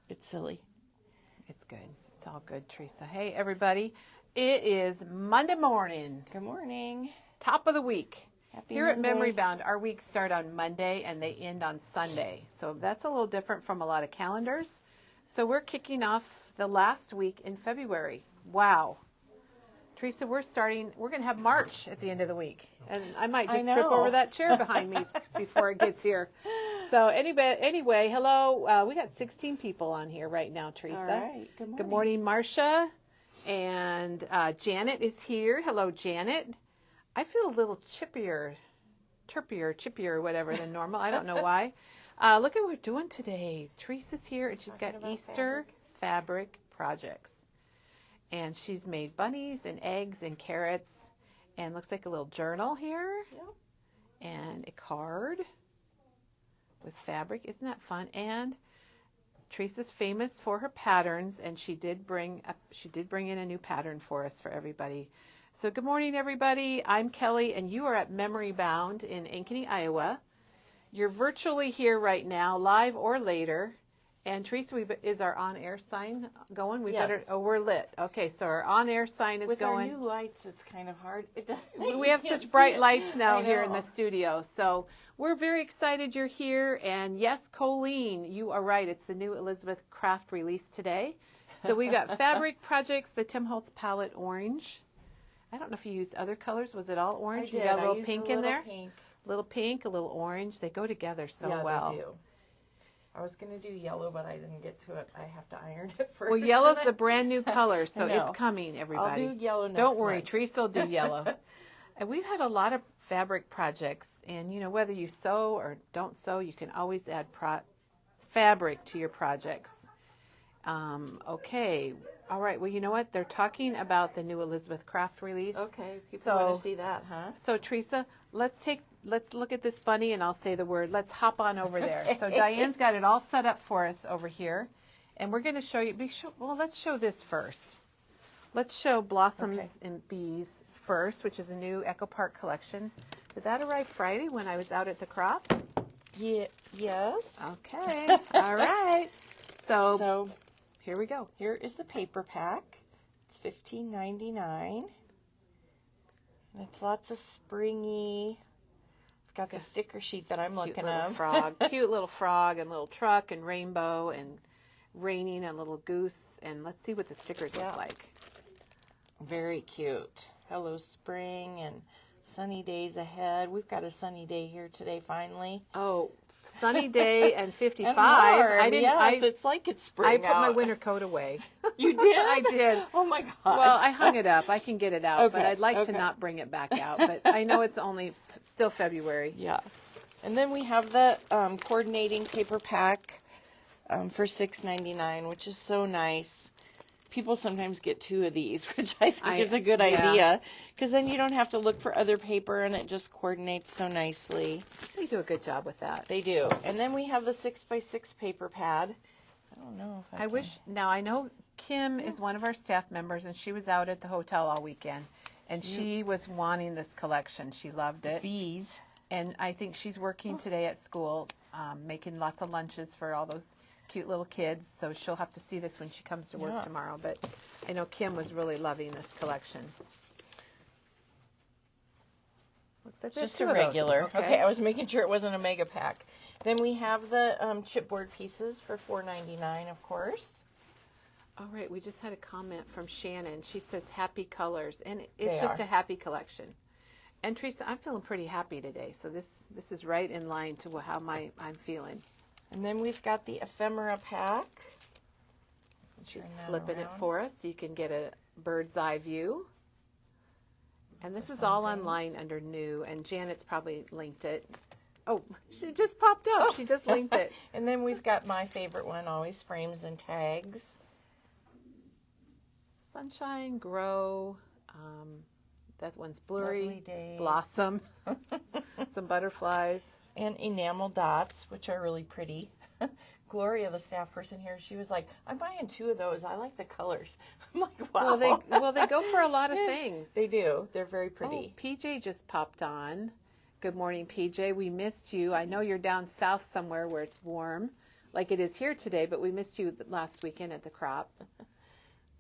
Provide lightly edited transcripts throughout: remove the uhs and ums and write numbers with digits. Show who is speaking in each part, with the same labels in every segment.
Speaker 1: It's silly.
Speaker 2: It's good. It's all good, Teresa. Hey, everybody. It is Monday morning.
Speaker 1: Good morning.
Speaker 2: Top of the week.
Speaker 1: Happy
Speaker 2: Here
Speaker 1: Monday.
Speaker 2: at Memory Bound, our weeks start on Monday and they end on Sunday. So that's a little different from a lot of calendars. So we're kicking off the last week in February. Wow. Teresa, we're going to have March at the end of the week. And I might just trip over that chair behind me before it gets here. So anyway, hello. We got 16 people on here right now, Teresa.
Speaker 1: All right. Good morning.
Speaker 2: Good morning, Marcia. And Janet is here. Hello, Janet. I feel a little chippier, whatever than normal. I don't know why. Look at what we're doing today. Teresa's here, and she's got Easter fabric projects. And she's made bunnies and eggs and carrots, and looks like a little journal here.
Speaker 1: Yep. And
Speaker 2: a card with fabric. Isn't that fun? And Teresa's famous for her patterns, and she did bring in a new pattern for us for everybody. So good morning, everybody. I'm Kelly, and you are at Memory Bound in Ankeny, Iowa. You're virtually here right now, live or later. And Teresa, is our on-air sign going?
Speaker 1: Yes.
Speaker 2: We're lit. Okay, so our on-air sign is going.
Speaker 1: With our new lights, it's kind of hard.
Speaker 2: We have such bright lights now here in the studio. So we're very excited you're here. And yes, Colleen, you are right. It's the new Elizabeth Craft release today. So we've got fabric projects, the Tim Holtz palette orange. I don't know if you used other colors. Was it all orange?
Speaker 1: I did.
Speaker 2: You got a little
Speaker 1: used
Speaker 2: pink
Speaker 1: a
Speaker 2: in there?
Speaker 1: Pink.
Speaker 2: Little pink, a little orange. They go together so well.
Speaker 1: They do. I was going to do yellow, but I didn't get to it. I have to iron it first.
Speaker 2: Well, yellow's the brand new color, so
Speaker 1: I know.
Speaker 2: it's coming, everybody.
Speaker 1: I'll do yellow next
Speaker 2: Don't worry,
Speaker 1: month.
Speaker 2: Teresa will do yellow. And we've had a lot of fabric projects, and you know, whether you sew or don't sew, you can always add fabric to your projects. Okay. All right. Well, you know what? They're talking about the new Elizabeth Craft release.
Speaker 1: Okay. People want to see that, huh?
Speaker 2: So, Teresa, let's look at this bunny, and I'll say the word. Let's hop on over there. So Diane's got it all set up for us over here, and we're going to show you. Well, let's show this first. Let's show Blossoms and Bees first, which is a new Echo Park collection. Did that arrive Friday when I was out at the crop?
Speaker 1: Yeah. Yes.
Speaker 2: Okay. All right. So here we go.
Speaker 1: Here is the paper pack. It's $15.99. It's lots of springy. I've got the sticker sheet that I'm looking at.
Speaker 2: Cute little frog and little truck and rainbow and raining and little goose. And let's see what the stickers look like.
Speaker 1: Very cute. Hello, spring and sunny days ahead. We've got a sunny day here today, finally.
Speaker 2: Oh, sunny day and 55.
Speaker 1: And warm. It's like it's spring.
Speaker 2: I put my winter coat away.
Speaker 1: You did?
Speaker 2: I did.
Speaker 1: Oh my gosh.
Speaker 2: Well, I hung it up. I can get it out, but I'd like to not bring it back out. But I know it's only still February.
Speaker 1: Yeah. And then we have the coordinating paper pack for $6.99, which is so nice. People sometimes get 2 of these, which I think is a good idea, because then you don't have to look for other paper, and it just coordinates so nicely.
Speaker 2: They do a good job with that.
Speaker 1: They do. And then we have the 6x6 paper pad. I don't know if
Speaker 2: I know Kim is one of our staff members, and she was out at the hotel all weekend, and she was wanting this collection. She loved it.
Speaker 1: Bees.
Speaker 2: And I think she's working today at school, making lots of lunches for all those cute little kids, so she'll have to see this when she comes to work tomorrow. But I know Kim was really loving this collection. Looks like
Speaker 1: just a regular. Okay, I was making sure it wasn't a mega pack. Then we have the chipboard pieces for $4.99, of course.
Speaker 2: All right, we just had a comment from Shannon. She says happy colors, and it's just a happy collection. And Teresa, I'm feeling pretty happy today, so this is right in line to how I'm feeling.
Speaker 1: And then we've got the ephemera pack.
Speaker 2: She's flipping it for us so you can get a bird's eye view. And this is all online under new, and Janet's probably linked it. Oh, she just popped up. She just linked it.
Speaker 1: And then we've got my favorite one, always frames and tags.
Speaker 2: Sunshine, grow. That one's blurry.
Speaker 1: Days.
Speaker 2: Blossom. Some butterflies.
Speaker 1: And enamel dots, which are really pretty. Gloria, the staff person here, she was like, I'm buying 2 of those. I like the colors. I'm like, wow.
Speaker 2: Well, they go for a lot of things.
Speaker 1: They do. They're very pretty.
Speaker 2: Oh, PJ just popped on. Good morning, PJ. We missed you. I know you're down south somewhere where it's warm. like it is here today, but we missed you last weekend at the crop.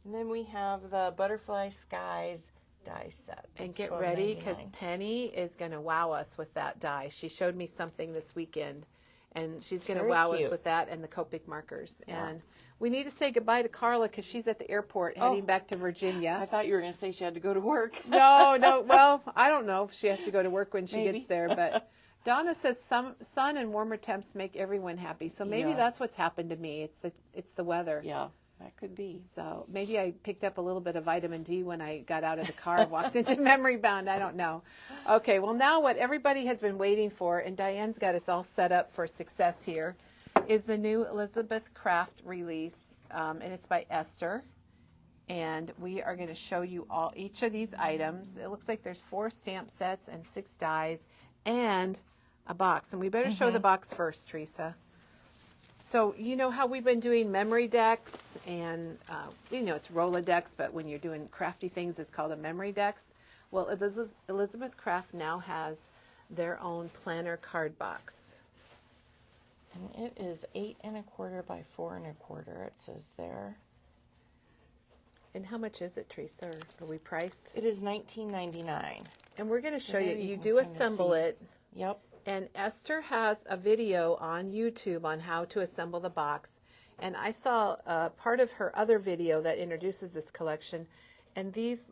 Speaker 1: And then we have the Butterfly Skies die set.
Speaker 2: And
Speaker 1: It's
Speaker 2: get ready, because
Speaker 1: $12.99.
Speaker 2: Penny is going to wow us with that die. She showed me something this weekend, and she's going to
Speaker 1: very
Speaker 2: wow us
Speaker 1: cute.
Speaker 2: with that and the Copic markers.
Speaker 1: Yeah.
Speaker 2: And we need to say goodbye to Carla because she's at the airport heading back to Virginia.
Speaker 1: I thought you were going to say she had to go to work.
Speaker 2: No. Well, I don't know if she has to go to work when she
Speaker 1: Maybe.
Speaker 2: gets there, but Donna says sun and warmer temps make everyone happy. So maybe
Speaker 1: Yeah.
Speaker 2: that's what's happened to me. It's the weather.
Speaker 1: Yeah, that could be.
Speaker 2: So maybe I picked up a little bit of vitamin D when I got out of the car and walked into Memory Bound. I don't know. Okay, well now what everybody has been waiting for, and Diane's got us all set up for success here, is the new Elizabeth Craft release, and it's by Esther. And we are going to show you each of these items. It looks like there's 4 stamp sets and 6 dies and a box. And we better show the box first, Teresa. So you know how we've been doing memory decks and, it's Rolodex, but when you're doing crafty things, it's called a memory decks. Well, Elizabeth Craft now has their own planner card box.
Speaker 1: And it is 8 1/4 by 4 1/4. It says there.
Speaker 2: And how much is it, Teresa? Are we priced?
Speaker 1: It is $19.99.
Speaker 2: And we're going to show
Speaker 1: There
Speaker 2: you.
Speaker 1: you
Speaker 2: You
Speaker 1: can
Speaker 2: do
Speaker 1: kinda
Speaker 2: assemble
Speaker 1: see.
Speaker 2: it.
Speaker 1: Yep.
Speaker 2: And Esther has a video on YouTube on how to assemble the box. And I saw part of her other video that introduces this collection. And these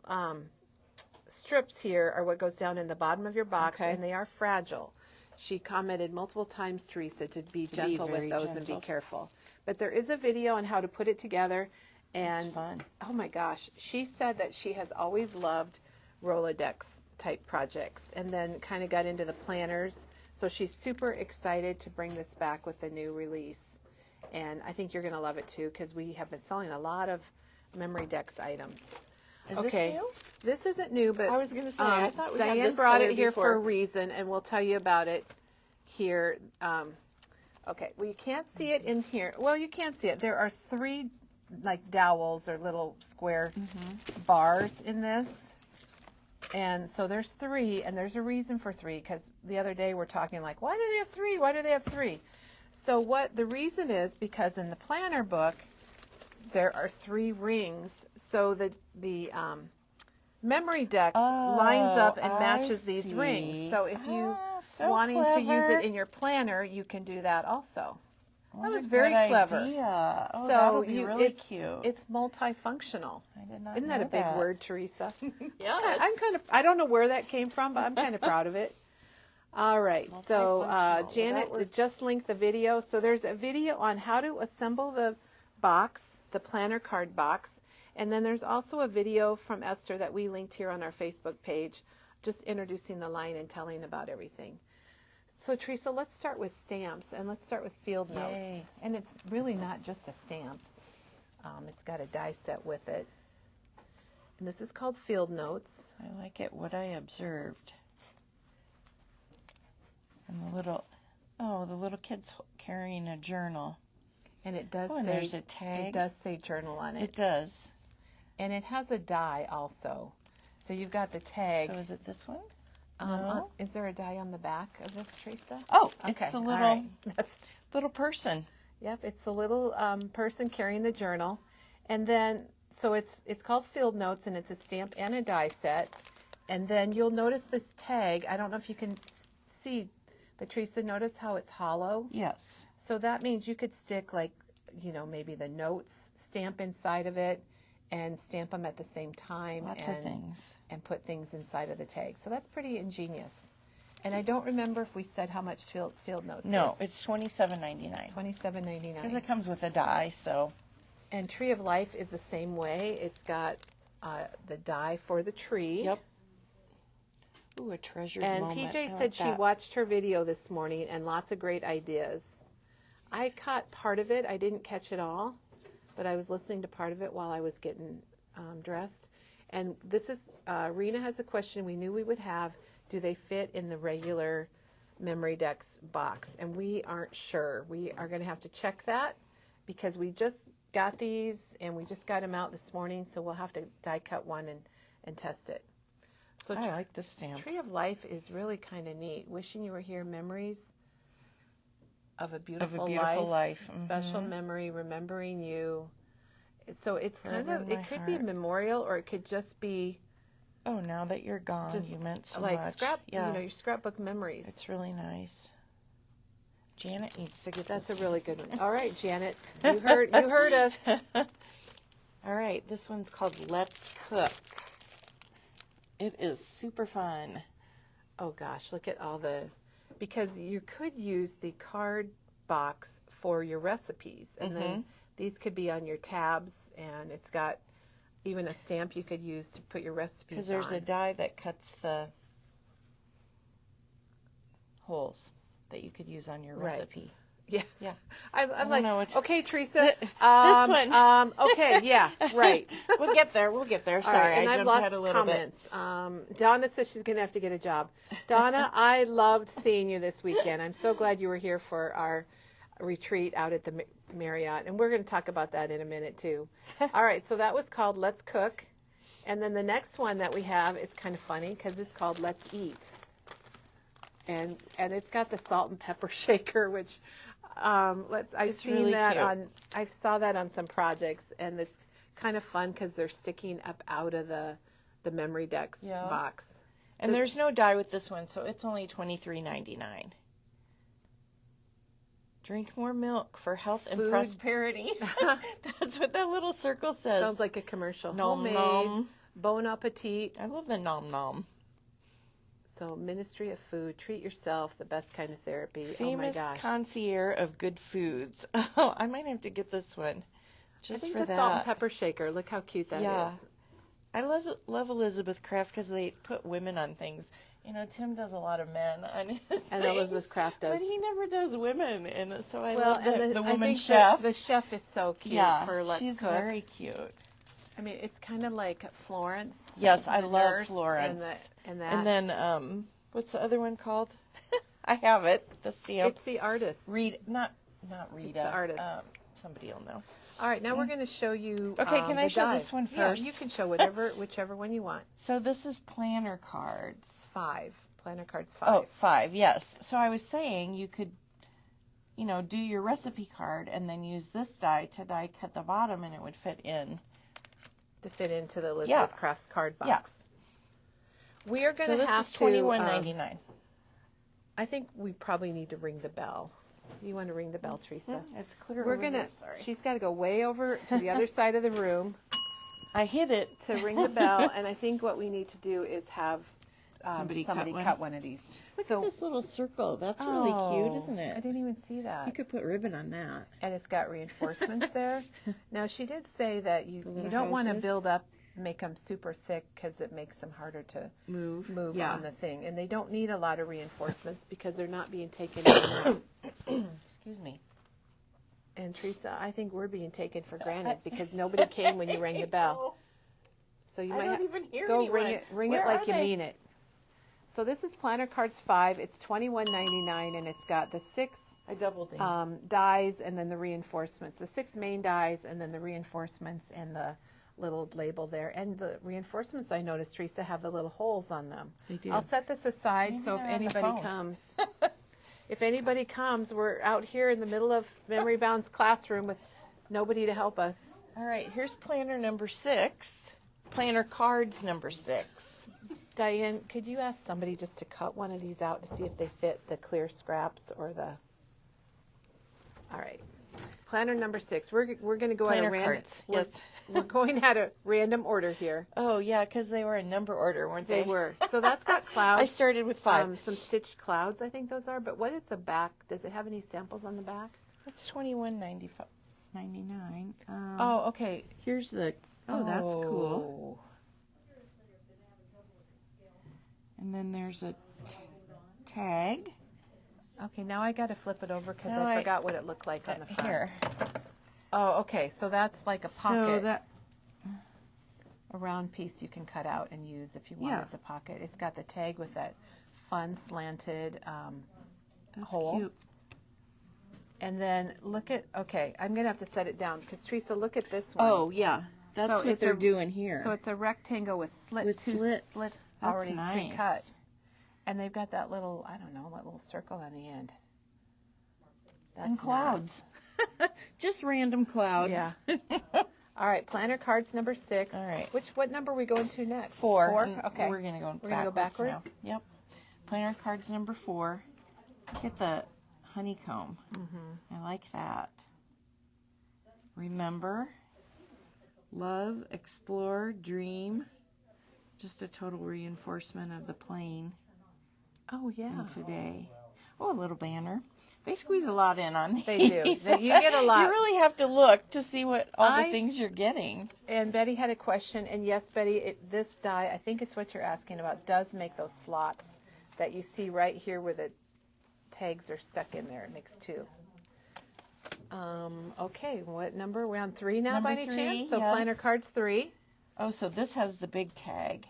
Speaker 2: strips here are what goes down in the bottom of your box,
Speaker 1: Okay.
Speaker 2: and they are fragile. She commented multiple times, Teresa, to be gentle with
Speaker 1: very
Speaker 2: those and be
Speaker 1: gentle.
Speaker 2: careful. But there is a video on how to put it together. And
Speaker 1: It's fun.
Speaker 2: oh my gosh, she said that she has always loved Rolodex type projects and then kind of got into the planners. So she's super excited to bring this back with the new release. And I think you're going to love it too, because we have been selling a lot of memory decks items.
Speaker 1: Is
Speaker 2: Okay.
Speaker 1: this new?
Speaker 2: This isn't new, but
Speaker 1: I was gonna say, I thought we had
Speaker 2: Diane
Speaker 1: this
Speaker 2: brought
Speaker 1: color
Speaker 2: it here for a
Speaker 1: before.
Speaker 2: reason, and we'll tell you about it here. Okay, well, you can't see it in here. Well, you can see it. There are 3 like dowels or little square bars in this. And so there's 3, and there's a reason for 3, because the other day we're talking like, why do they have 3? Why do they have 3? So what the reason is, because in the planner book, there are 3 rings, so that the memory deck lines up and
Speaker 1: I
Speaker 2: matches these rings.
Speaker 1: see.
Speaker 2: So if you
Speaker 1: So
Speaker 2: wanting to use
Speaker 1: clever.
Speaker 2: it in your planner, you can do that also. That
Speaker 1: What
Speaker 2: was
Speaker 1: a
Speaker 2: very
Speaker 1: good
Speaker 2: clever.
Speaker 1: idea. Oh,
Speaker 2: So
Speaker 1: that'll be really
Speaker 2: it's
Speaker 1: cute.
Speaker 2: It's multifunctional.
Speaker 1: I did not
Speaker 2: Isn't that
Speaker 1: know
Speaker 2: a big
Speaker 1: that.
Speaker 2: word, Teresa?
Speaker 1: Yeah.
Speaker 2: I don't know where that came from, but I'm kind of proud of it. All right, so
Speaker 1: Multifunctional.
Speaker 2: Janet
Speaker 1: Well, that
Speaker 2: just linked the video. So there's a video on how to assemble the box, the planner card box. And then there's also a video from Esther that we linked here on our Facebook page, just introducing the line and telling about everything. So Teresa, let's start with stamps, and let's start with field notes.
Speaker 1: Yay.
Speaker 2: And it's really not just a stamp. It's got a die set with it. And this is called field notes.
Speaker 1: I like it, what I observed. And the little kid's carrying a journal.
Speaker 2: And it does
Speaker 1: Oh, and
Speaker 2: say,
Speaker 1: there's a tag.
Speaker 2: it does say journal on it.
Speaker 1: It does.
Speaker 2: And it has a die also. So you've got the tag.
Speaker 1: So is it this one?
Speaker 2: Is there a die on the back of this, Teresa?
Speaker 1: Oh,
Speaker 2: Okay,
Speaker 1: it's the
Speaker 2: all
Speaker 1: little
Speaker 2: right. That's,
Speaker 1: little person.
Speaker 2: yep, it's the little person carrying the journal. And then, so it's called Field Notes, and it's a stamp and a die set. And then you'll notice this tag. I don't know if you can see, but Teresa, notice how it's hollow?
Speaker 1: Yes.
Speaker 2: So that means you could stick like, maybe the notes stamp inside of it and stamp them at the same time.
Speaker 1: Lots of things.
Speaker 2: And put things inside of the tag. So that's pretty ingenious. And I don't remember if we said how much field notes
Speaker 1: No,
Speaker 2: is.
Speaker 1: it's $27.99.
Speaker 2: $27.99.
Speaker 1: Because it comes with a die, so.
Speaker 2: And Tree of Life is the same way. It's got the die for the tree.
Speaker 1: Yep. Ooh, a treasured
Speaker 2: And
Speaker 1: moment.
Speaker 2: PJ
Speaker 1: I
Speaker 2: said
Speaker 1: like
Speaker 2: she
Speaker 1: that.
Speaker 2: watched her video this morning and lots of great ideas. I caught part of it. I didn't catch it all, but I was listening to part of it while I was getting dressed. And this is, Rena has a question we knew we would have. Do they fit in the regular memory decks box? And we aren't sure. We are going to have to check that because we just got these and we just got them out this morning. So we'll have to die cut one and test it. So
Speaker 1: I like this stamp.
Speaker 2: Tree of Life is really kind of neat. Wishing you were here, memories. of a beautiful,
Speaker 1: life.
Speaker 2: Special memory, remembering you. So it's kind of, it could be a
Speaker 1: heart.
Speaker 2: memorial, or it could just be,
Speaker 1: oh, now that you're gone,
Speaker 2: just
Speaker 1: you meant so
Speaker 2: like
Speaker 1: much.
Speaker 2: you know, your scrapbook memories.
Speaker 1: It's really nice. Janet needs to get
Speaker 2: That's a
Speaker 1: this.
Speaker 2: really good one. All right, Janet, you heard us.
Speaker 1: All right, this one's called Let's Cook. It is super fun.
Speaker 2: Oh gosh, look at all because you could use the card box for your recipes, and then these could be on your tabs, and it's got even a stamp you could use to put your recipes on.
Speaker 1: Because there's a die that cuts the holes that you could use on your recipe.
Speaker 2: Yes.
Speaker 1: Yeah.
Speaker 2: I'm like,
Speaker 1: know what
Speaker 2: okay, Teresa.
Speaker 1: this one.
Speaker 2: Okay, yeah, right.
Speaker 1: We'll get there. Sorry,
Speaker 2: and
Speaker 1: I
Speaker 2: I've
Speaker 1: jumped
Speaker 2: lost
Speaker 1: ahead a little bit.
Speaker 2: comments. Donna says she's going to have to get a job. Donna, I loved seeing you this weekend. I'm so glad you were here for our retreat out at the Marriott, and we're going to talk about that in a minute too. All right, so that was called Let's Cook, and then the next one that we have is kind of funny because it's called Let's Eat, and it's got the salt and pepper shaker, which I've seen
Speaker 1: really
Speaker 2: that
Speaker 1: cute.
Speaker 2: I saw that on some projects, and it's kind of fun because they're sticking up out of the memory decks box.
Speaker 1: And there's no die with this one, so it's only $23.99. Drink more milk for health and prosperity. That's what that little circle says.
Speaker 2: Sounds like a commercial.
Speaker 1: Nom
Speaker 2: Homemade,
Speaker 1: nom.
Speaker 2: Bon appetit.
Speaker 1: I love the nom nom.
Speaker 2: So, Ministry of Food, treat yourself, the best kind of therapy.
Speaker 1: Famous
Speaker 2: oh my gosh.
Speaker 1: concierge of good foods. Oh, I might have to get this one just
Speaker 2: I think
Speaker 1: for
Speaker 2: the
Speaker 1: that.
Speaker 2: salt and pepper shaker. Look how cute that is.
Speaker 1: I love Elizabeth Craft because they put women on things. You know, Tim does a lot of men on his
Speaker 2: And
Speaker 1: things,
Speaker 2: Elizabeth Craft does.
Speaker 1: but he never does women, and so I
Speaker 2: Well,
Speaker 1: love
Speaker 2: and
Speaker 1: the
Speaker 2: I
Speaker 1: woman
Speaker 2: think
Speaker 1: chef.
Speaker 2: The chef is so cute for Let's
Speaker 1: she's
Speaker 2: Cook.
Speaker 1: very cute.
Speaker 2: I mean, it's kind of like Florence.
Speaker 1: Yes,
Speaker 2: the
Speaker 1: I love
Speaker 2: nurse
Speaker 1: Florence.
Speaker 2: And that.
Speaker 1: And then, what's the other one called? I have it. The stamp.
Speaker 2: It's the artist.
Speaker 1: Not Rita.
Speaker 2: It's the artist.
Speaker 1: Somebody will know.
Speaker 2: All right, now we're going to show you.
Speaker 1: Okay, can I
Speaker 2: the
Speaker 1: show
Speaker 2: dies.
Speaker 1: this one first?
Speaker 2: Yeah, you can show whichever one you want.
Speaker 1: So this is planner cards.
Speaker 2: 5 planner cards. 5.
Speaker 1: Oh, 5. Yes. So I was saying you could, do your recipe card and then use this die to die cut the bottom, and it would fit in.
Speaker 2: To fit into the Elizabeth Crafts card box.
Speaker 1: Yeah.
Speaker 2: We are going to have to.
Speaker 1: So this is $21.99.
Speaker 2: I think we probably need to ring the bell. You want to ring the bell, Teresa?
Speaker 1: It's clear.
Speaker 2: We're gonna. She's got to go way over to the other side of the room
Speaker 1: I hit it
Speaker 2: to ring the bell, and I think what we need to do is have
Speaker 1: somebody
Speaker 2: cut
Speaker 1: cut
Speaker 2: one of these.
Speaker 1: Look at this little circle. That's really cute, isn't it?
Speaker 2: I didn't even see that.
Speaker 1: You could put ribbon on that.
Speaker 2: And it's got reinforcements there. Now, she did say that you don't want to make them super thick because it makes them harder to move on the thing. And they don't need a lot of reinforcements because they're not being taken in.
Speaker 1: Excuse me.
Speaker 2: And Teresa, I think we're being taken for granted because nobody came when you rang the bell. So you might
Speaker 1: even hear
Speaker 2: go
Speaker 1: anyone.
Speaker 2: ring it like you mean it. So this is Planner Cards 5. It's $21.99, and it's got the 6
Speaker 1: I doubled in.
Speaker 2: dies and then the reinforcements. The 6 main dies and then the reinforcements and the little label there. And the reinforcements, I noticed, Teresa, have the little holes on them.
Speaker 1: They do.
Speaker 2: I'll set this aside
Speaker 1: Maybe
Speaker 2: so if
Speaker 1: they're on the
Speaker 2: anybody
Speaker 1: phone.
Speaker 2: comes. If anybody comes, we're out here in the middle of Memory Bound's classroom with nobody to help us.
Speaker 1: All right, here's planner number 6. Planner cards number 6.
Speaker 2: Diane, could you ask somebody just to cut one of these out to see if they fit the clear scraps or the... All right. Planner number 6. We're going to go at a random...
Speaker 1: Cards, yes.
Speaker 2: We're going at a random order here.
Speaker 1: Oh, yeah, because they were in number order, weren't they?
Speaker 2: They were. So that's got clouds.
Speaker 1: I started with 5.
Speaker 2: Some stitched clouds, I think those are. But what is the back? Does it have any samples on the back?
Speaker 1: That's $21.99.
Speaker 2: Oh, okay.
Speaker 1: Here's the... Oh, that's cool. And then there's a tag.
Speaker 2: Okay, now I got to flip it over because I forgot what it looked like on the front.
Speaker 1: Here.
Speaker 2: Oh, okay. So that's like a pocket.
Speaker 1: So
Speaker 2: a round piece you can cut out and use if you want as a pocket. It's got the tag with that fun slanted hole. Cute. And then look at, okay, I'm going to have to set it down because Teresa, look at this one.
Speaker 1: Oh, yeah. That's what they're doing here.
Speaker 2: So it's a rectangle with slits already pre-cut. And they've got that little, I don't know, that little circle on the end. That's
Speaker 1: and clouds. Just random clouds.
Speaker 2: Yeah. All right, planner cards number 6.
Speaker 1: All right.
Speaker 2: What number are we going to next?
Speaker 1: 4.
Speaker 2: 4?
Speaker 1: And
Speaker 2: Okay.
Speaker 1: We're gonna
Speaker 2: We're gonna go backwards.
Speaker 1: now. Yep. Planner cards number 4. Look at the honeycomb. I like that. Remember, love, explore, dream. Just a total reinforcement of the plane.
Speaker 2: Oh, yeah.
Speaker 1: And today. Oh, a little banner. They squeeze a lot in on these.
Speaker 2: They do. You get a lot.
Speaker 1: You really have to look to see what all the things you're getting.
Speaker 2: And Betty had a question, and yes, Betty, this die, I think it's what you're asking about, does make those slots that you see right here where the tags are stuck in there. It makes 2. Okay, what number? We're on 3 now,
Speaker 1: Number
Speaker 2: by any
Speaker 1: 3,
Speaker 2: chance? So
Speaker 1: yes.
Speaker 2: planner cards 3.
Speaker 1: Oh, so this has the big tag.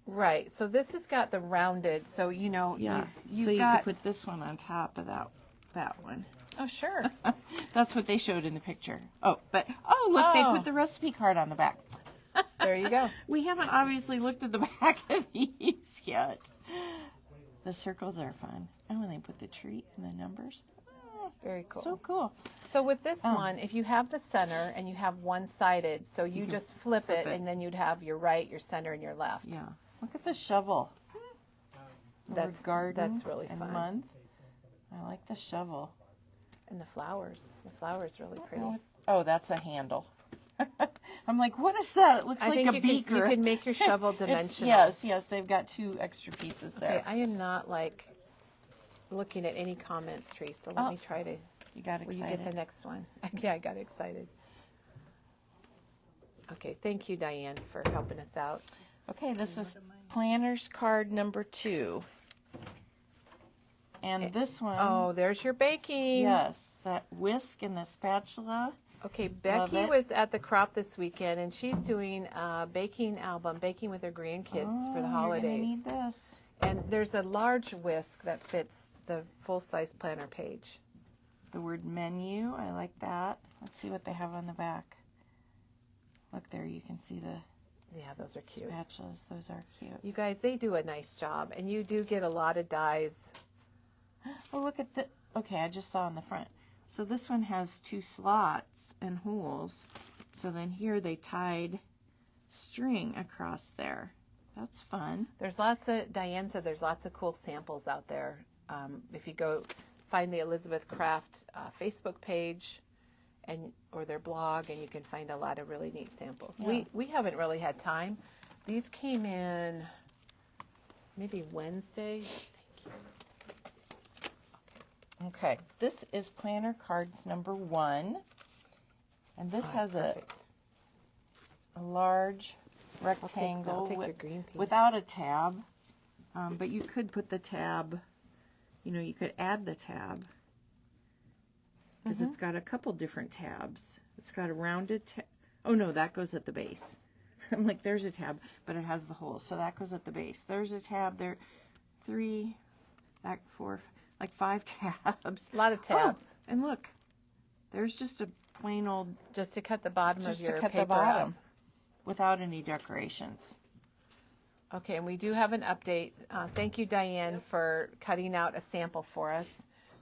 Speaker 2: Right. So this has got the rounded. So you know,
Speaker 1: Yeah.
Speaker 2: you've
Speaker 1: so you
Speaker 2: got.
Speaker 1: could put this one on top of that one.
Speaker 2: Oh, sure.
Speaker 1: That's what they showed in the picture. Oh, but look, they put the recipe card on the back.
Speaker 2: There you go.
Speaker 1: We haven't obviously looked at the back of these yet. The circles are fun. And when they put the tree and the numbers.
Speaker 2: Very cool.
Speaker 1: So cool.
Speaker 2: So with this one, if you have the center and you have one-sided, so you just flip it, and then you'd have your right, your center, and your left.
Speaker 1: Yeah. Look at the shovel.
Speaker 2: That's
Speaker 1: garden.
Speaker 2: That's really
Speaker 1: and
Speaker 2: fun.
Speaker 1: Month. I like the shovel.
Speaker 2: And the flowers. The flowers really pretty.
Speaker 1: Oh, that's a handle. I'm like, what is that? It looks like a beaker.
Speaker 2: You can make your shovel dimensional.
Speaker 1: Yes, they've got 2 extra pieces there.
Speaker 2: Okay, I am not like looking at any comments, Teresa. Let me try to.
Speaker 1: You got
Speaker 2: Will
Speaker 1: excited.
Speaker 2: you get the next one? Yeah, I got excited. Okay, thank you, Diane, for helping us out.
Speaker 1: Okay, this is planner's card number 2. And this one.
Speaker 2: Oh, there's your baking.
Speaker 1: Yes, that whisk and the spatula.
Speaker 2: Okay, Becky was at the crop this weekend, and she's doing a baking album, baking with her grandkids for the holidays.
Speaker 1: You're gonna need this.
Speaker 2: And there's a large whisk that fits the full-size planner page.
Speaker 1: The word menu, I like that. Let's see what they have on the back. Look there, you can see the
Speaker 2: Yeah, those are cute.
Speaker 1: spatulas. Those are cute.
Speaker 2: You guys, they do a nice job, and you do get a lot of dies.
Speaker 1: Oh, look at the. Okay, I just saw in the front. So this one has 2 slots and holes. So then here they tied string across there. That's fun.
Speaker 2: There's lots of, Diane said there's lots of cool samples out there. If you go find the Elizabeth Craft Facebook page or their blog, and you can find a lot of really neat samples.
Speaker 1: Yeah.
Speaker 2: We haven't really had time. These came in maybe Wednesday.
Speaker 1: Okay, this is planner cards number 1. And this has a large rectangle
Speaker 2: I'll take your green piece.
Speaker 1: without a tab. But you could put the tab, you could add the tab. Because it's got a couple different tabs. It's got a rounded tab. Oh no, that goes at the base. I'm like, there's a tab, but it has the hole. So that goes at the base. There's a tab there. 3, 4, like 5 tabs.
Speaker 2: A lot of tabs.
Speaker 1: Oh, and look, there's just a plain old,
Speaker 2: Just to cut the bottom of your
Speaker 1: to cut
Speaker 2: paper
Speaker 1: the bottom
Speaker 2: out.
Speaker 1: without any decorations.
Speaker 2: Okay, and we do have an update. Thank you, Diane, for cutting out a sample for us.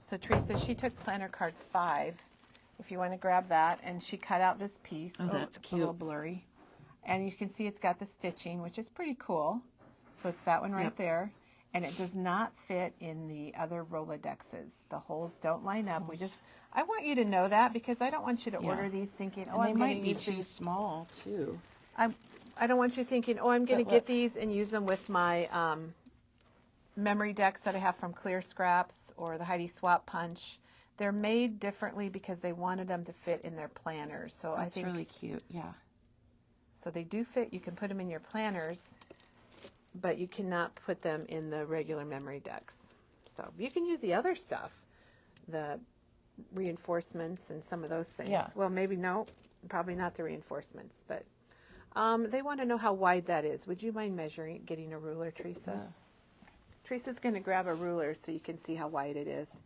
Speaker 2: So Teresa, she took planner cards 5, if you want to grab that, and she cut out this piece.
Speaker 1: Oh, that's
Speaker 2: it's a little
Speaker 1: cute.
Speaker 2: blurry. And you can see it's got the stitching, which is pretty cool. So it's that one right
Speaker 1: Yep.
Speaker 2: there. And it does not fit in the other Rolodexes. The holes don't line up. I want you to know that, because I don't want you to order these thinking,
Speaker 1: And they
Speaker 2: I'm going
Speaker 1: might
Speaker 2: to
Speaker 1: be
Speaker 2: use
Speaker 1: too
Speaker 2: these.
Speaker 1: small too.
Speaker 2: I don't want you thinking, I'm going to get these and use them with my memory decks that I have from Clear Scraps or the Heidi Swap Punch. They're made differently because they wanted them to fit in their planners. So
Speaker 1: That's
Speaker 2: I think
Speaker 1: really cute. Yeah.
Speaker 2: so they do fit. You can put them in your planners, but you cannot put them in the regular memory decks. So you can use the other stuff, the reinforcements and some of those things.
Speaker 1: Yeah.
Speaker 2: Well, maybe no, probably not the reinforcements, but they want to know how wide that is. Would you mind measuring, getting a ruler, Teresa?
Speaker 1: Yeah.
Speaker 2: Teresa's going to grab a ruler so you can see how wide it is.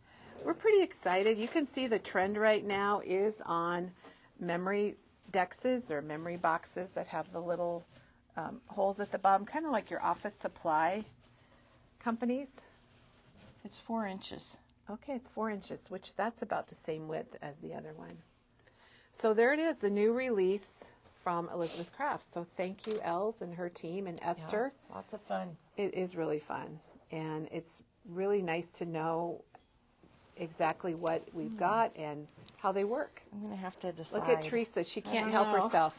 Speaker 2: We're pretty excited. You can see the trend right now is on memory dexes or memory boxes that have the little holes at the bottom, kind of like your office supply companies.
Speaker 1: It's 4 inches.
Speaker 2: Okay, it's 4 inches, which that's about the same width as the other one. So there it is, the new release from Elizabeth Crafts. So thank you, Els and her team, and Esther.
Speaker 1: Yeah, lots of fun.
Speaker 2: It is really fun, and it's really nice to know exactly what we've got and how they work.
Speaker 1: I'm going to have to decide.
Speaker 2: Look at Teresa. She can't help
Speaker 1: know.
Speaker 2: herself.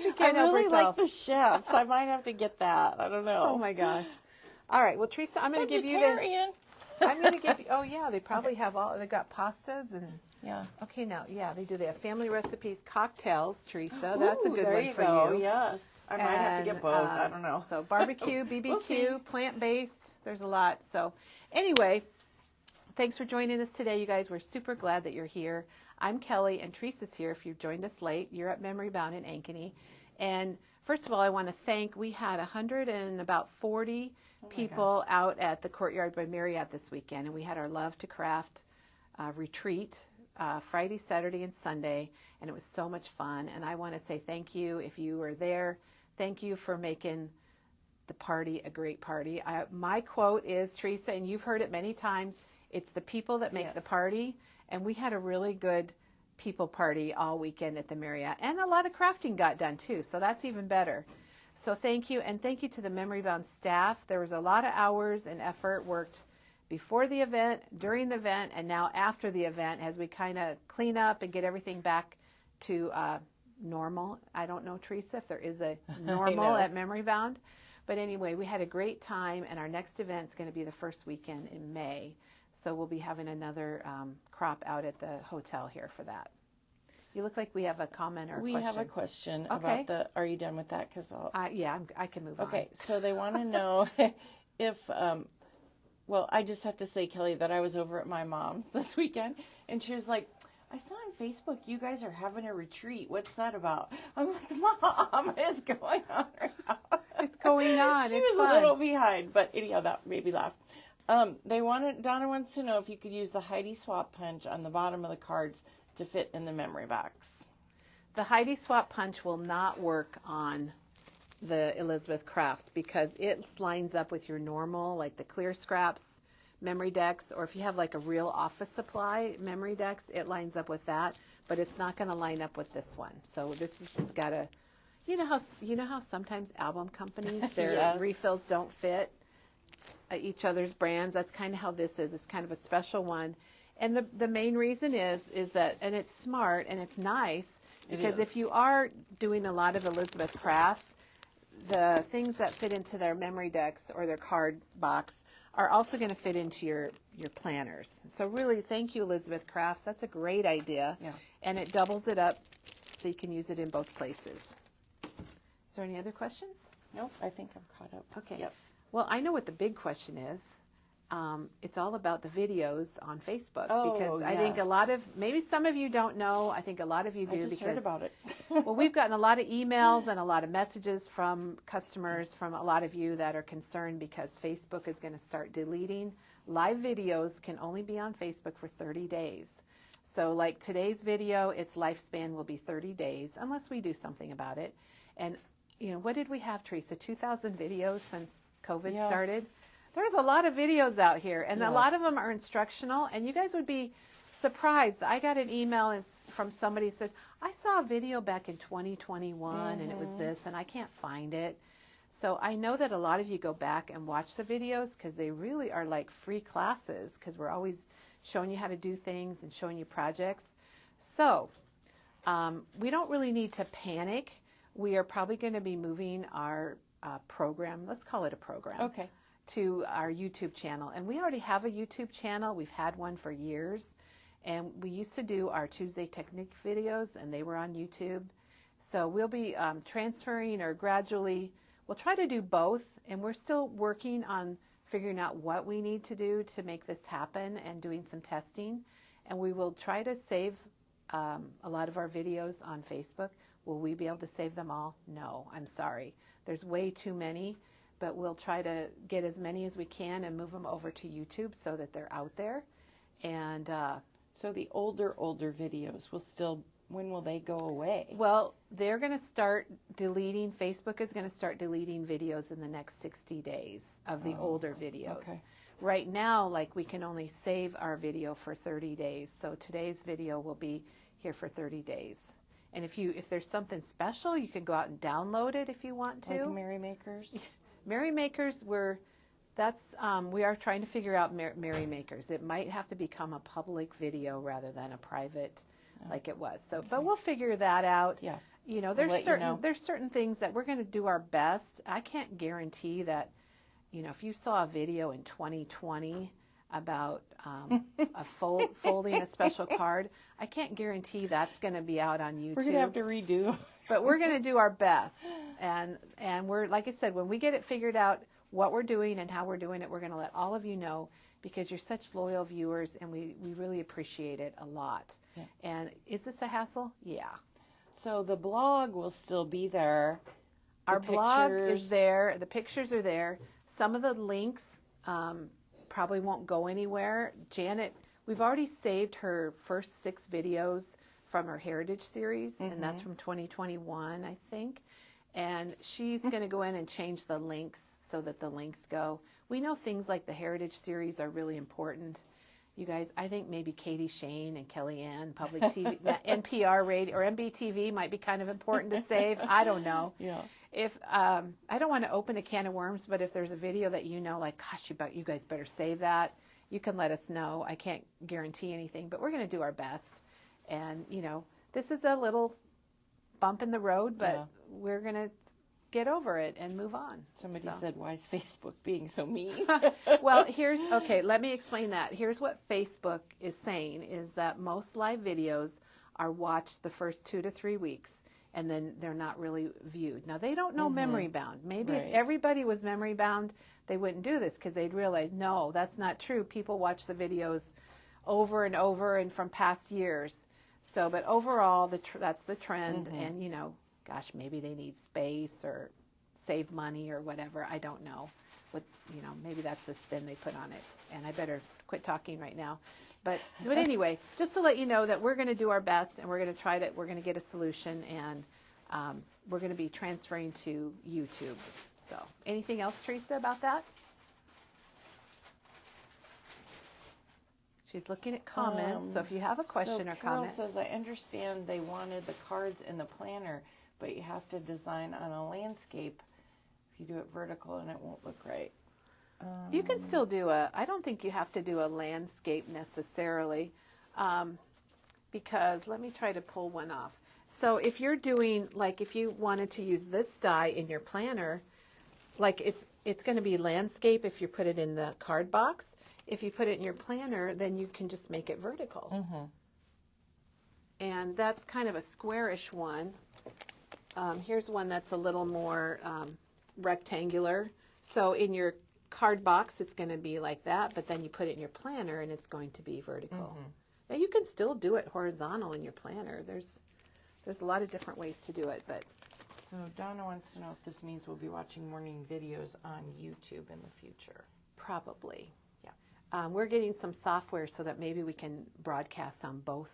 Speaker 2: She can't help
Speaker 1: I really
Speaker 2: herself.
Speaker 1: like the chef. I might have to get that. I don't know.
Speaker 2: Oh, my gosh. All right. Well, Teresa, I'm going to give you the... I'm going to give you... Oh, yeah. They probably have all... They got pastas and...
Speaker 1: Yeah.
Speaker 2: Okay, now, yeah, they do. They have family recipes, cocktails, Teresa. That's a good one for
Speaker 1: go.
Speaker 2: you.
Speaker 1: Yes. I might have to get both. I don't know.
Speaker 2: So barbecue, BBQ,
Speaker 1: We'll
Speaker 2: plant-based. There's a lot. So anyway, thanks for joining us today, you guys. We're super glad that you're here. I'm Kelly, and Teresa's here. If you've joined us late, you're at Memory Bound in Ankeny. And first of all, I want to thank, we had 140 people out at the Courtyard by Marriott this weekend, and we had our Love to Craft retreat Friday, Saturday, and Sunday, and it was so much fun. And I want to say thank you if you were there. Thank you for making the party a great party. My quote is, Teresa, and you've heard it many times, it's the people that make the party. And we had a really good people party all weekend at the Marriott, and a lot of crafting got done too, so that's even better. So thank you, and thank you to the Memory Bound staff. There was a lot of hours and effort worked before the event, during the event, and now after the event as we kind of clean up and get everything back to normal. I don't know, Teresa, if there is a normal at Memory Bound. But anyway, we had a great time, and our next event is going to be the first weekend in May. So we'll be having another crop out at the hotel here for that. You look like we have a comment or a question.
Speaker 1: We have a question about the, are you done with that? Because
Speaker 2: yeah, I can move on.
Speaker 1: Okay, so they want to know if, well, I just have to say, Kelly, that I was over at my mom's this weekend, and she was like, I saw on Facebook you guys are having a retreat. What's that about? I'm like, Mom, it's going on right now.
Speaker 2: It's going on.
Speaker 1: She was a little behind, but anyhow, that made me laugh. Donna wants to know if you could use the Heidi Swap punch on the bottom of the cards to fit in the memory box.
Speaker 2: The Heidi Swap punch will not work on the Elizabeth Crafts because it lines up with your normal, like the clear scraps memory decks, or if you have like a real office supply memory decks, it lines up with that, but it's not going to line up with this one. So this has got to, you know how sometimes album companies, their refills don't fit each other's brands. That's kind of how this is. It's kind of a special one. And the main reason is that, and it's smart and it's nice, because if you are doing a lot of Elizabeth Crafts, the things that fit into their memory decks or their card box are also going to fit into your planners. So really, thank you, Elizabeth Crafts. That's a great idea. Yeah. And it doubles it up so you can use it in both places. Is there any other questions?
Speaker 1: Nope, I think I'm caught up.
Speaker 2: Okay.
Speaker 1: Yes.
Speaker 2: Well, I know what the big question is. It's all about the videos on Facebook, because I think maybe some of you don't know. I think a lot of you do.
Speaker 1: I just heard about it.
Speaker 2: Well, we've gotten a lot of emails and a lot of messages from customers, from a lot of you that are concerned because Facebook is going to start deleting. Live videos can only be on Facebook for 30 days. So like today's video, its lifespan will be 30 days unless we do something about it. And what did we have, Teresa? 2,000 videos since COVID started? There's a lot of videos out here, and a lot of them are instructional, and you guys would be surprised. I got an email from somebody who said, I saw a video back in 2021, and it was this, and I can't find it. So I know that a lot of you go back and watch the videos because they really are like free classes, because we're always showing you how to do things and showing you projects. So we don't really need to panic. We are probably going to be moving our program, let's call it a program, to our YouTube channel. And we already have a YouTube channel. We've had one for years. And we used to do our Tuesday Technique videos, and they were on YouTube. So we'll be transferring, or gradually, we'll try to do both. And we're still working on figuring out what we need to do to make this happen and doing some testing. And we will try to save a lot of our videos on Facebook. Will we be able to save them all? No, I'm sorry. There's way too many. But we'll try to get as many as we can and move them over to YouTube so that they're out there. And
Speaker 1: so the older videos will still, when will they go away?
Speaker 2: Well, they're going to start deleting, Facebook is going to start deleting videos in the next 60 days of the older videos. right now, like, we can only save our video for 30 days. So today's video will be here for 30 days. And if there's something special, you can go out and download it if you want to.
Speaker 1: Like Merrymakers?
Speaker 2: Merrymakers, we are trying to figure out Merrymakers. It might have to become a public video rather than a private like it was. So, but we'll figure that out.
Speaker 1: Yeah.
Speaker 2: You know, there's certain things that we're going to do our best. I can't guarantee that, you know, if you saw a video in 2020 about folding a special card, I can't guarantee that's going to be out on YouTube.
Speaker 1: We're going to have to redo.
Speaker 2: But we're going to do our best. And we're, like I said, when we get it figured out, what we're doing and how we're doing it, we're going to let all of you know, because you're such loyal viewers, and we really appreciate it a lot. Yeah. And is this a hassle? Yeah.
Speaker 1: So the blog will still be there.
Speaker 2: Our blog is there. The pictures are there. Some of the links probably won't go anywhere. Janet, we've already saved her first 6 videos from her Heritage series, and that's from 2021, I think. And she's going to go in and change the links so that the links go. We know things like the Heritage series are really important. You guys, I think maybe Katie Shane and Kellyanne, public TV, NPR radio or MBTV might be kind of important to save. I don't know.
Speaker 1: Yeah.
Speaker 2: If I don't want to open a can of worms, but if there's a video that you know, like, gosh, you guys better save that, you can let us know. I can't guarantee anything, but we're going to do our best. And, you know, this is a little bump in the road, but we're going to get over it and move on.
Speaker 1: Somebody said, why is Facebook being so mean?
Speaker 2: Well, let me explain that. Here's what Facebook is saying, is that most live videos are watched the first 2 to 3 weeks, and then they're not really viewed. Now, they don't know memory bound. Maybe if everybody was memory bound, they wouldn't do this, because they'd realize, no, that's not true. People watch the videos over and over and from past years. So, but overall, that's the trend, and, you know, gosh, maybe they need space or save money or whatever. I don't know. Maybe that's the spin they put on it. And I better quit talking right now. But anyway, just to let you know that we're going to do our best, and we're going to get a solution, and we're going to be transferring to YouTube. So, anything else, Teresa, about that? She's looking at comments, so if you have a question or comment.
Speaker 1: Carol says, I understand they wanted the cards in the planner, but you have to design on a landscape if you do it vertical, and it won't look right.
Speaker 2: You can still do I don't think you have to do a landscape necessarily, because let me try to pull one off. So if you're doing, like, if you wanted to use this die in your planner, like it's going to be landscape if you put it in the card box. If you put it in your planner, then you can just make it vertical. And that's kind of a squarish one. Here's one that's a little more rectangular. So in your card box, it's going to be like that, but then you put it in your planner and it's going to be vertical. Now you can still do it horizontal in your planner. There's a lot of different ways to do it, but.
Speaker 1: So Donna wants to know if this means we'll be watching morning videos on YouTube in the future.
Speaker 2: Probably. Yeah. We're getting some software so that maybe we can broadcast on both.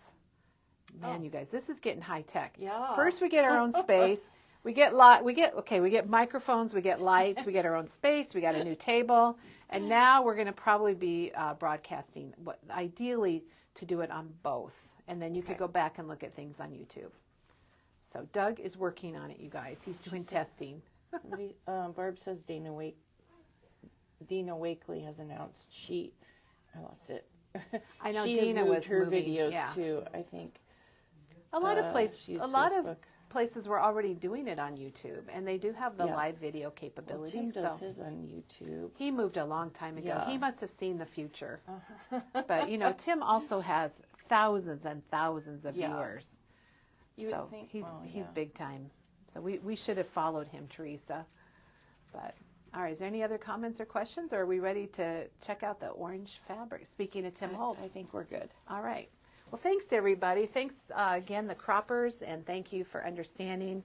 Speaker 2: Man, you guys, this is getting high tech.
Speaker 1: Yeah.
Speaker 2: First, we get our own space. We get microphones, we get lights, we get our own space, we got a new table, and now we're going to probably be broadcasting. Ideally, to do it on both, and then you could go back and look at things on YouTube. So Doug is working on it, you guys. He's doing testing.
Speaker 1: Barb says Dina Wakely has announced I lost it.
Speaker 2: I know
Speaker 1: she
Speaker 2: Dina
Speaker 1: has moved
Speaker 2: was
Speaker 1: her
Speaker 2: moving,
Speaker 1: videos too. I think
Speaker 2: a lot of places were already doing it on YouTube, and they do have the live video capability.
Speaker 1: Tim does his on YouTube.
Speaker 2: He moved a long time ago. Yeah. He must have seen the future. But Tim also has thousands and thousands of viewers. So he's big time. So we should have followed him, Teresa. But all right, is there any other comments or questions, or are we ready to check out the orange fabric? Speaking of Tim Holtz.
Speaker 1: I think we're good.
Speaker 2: All right. Well, thanks, everybody. Thanks again, the croppers, and thank you for understanding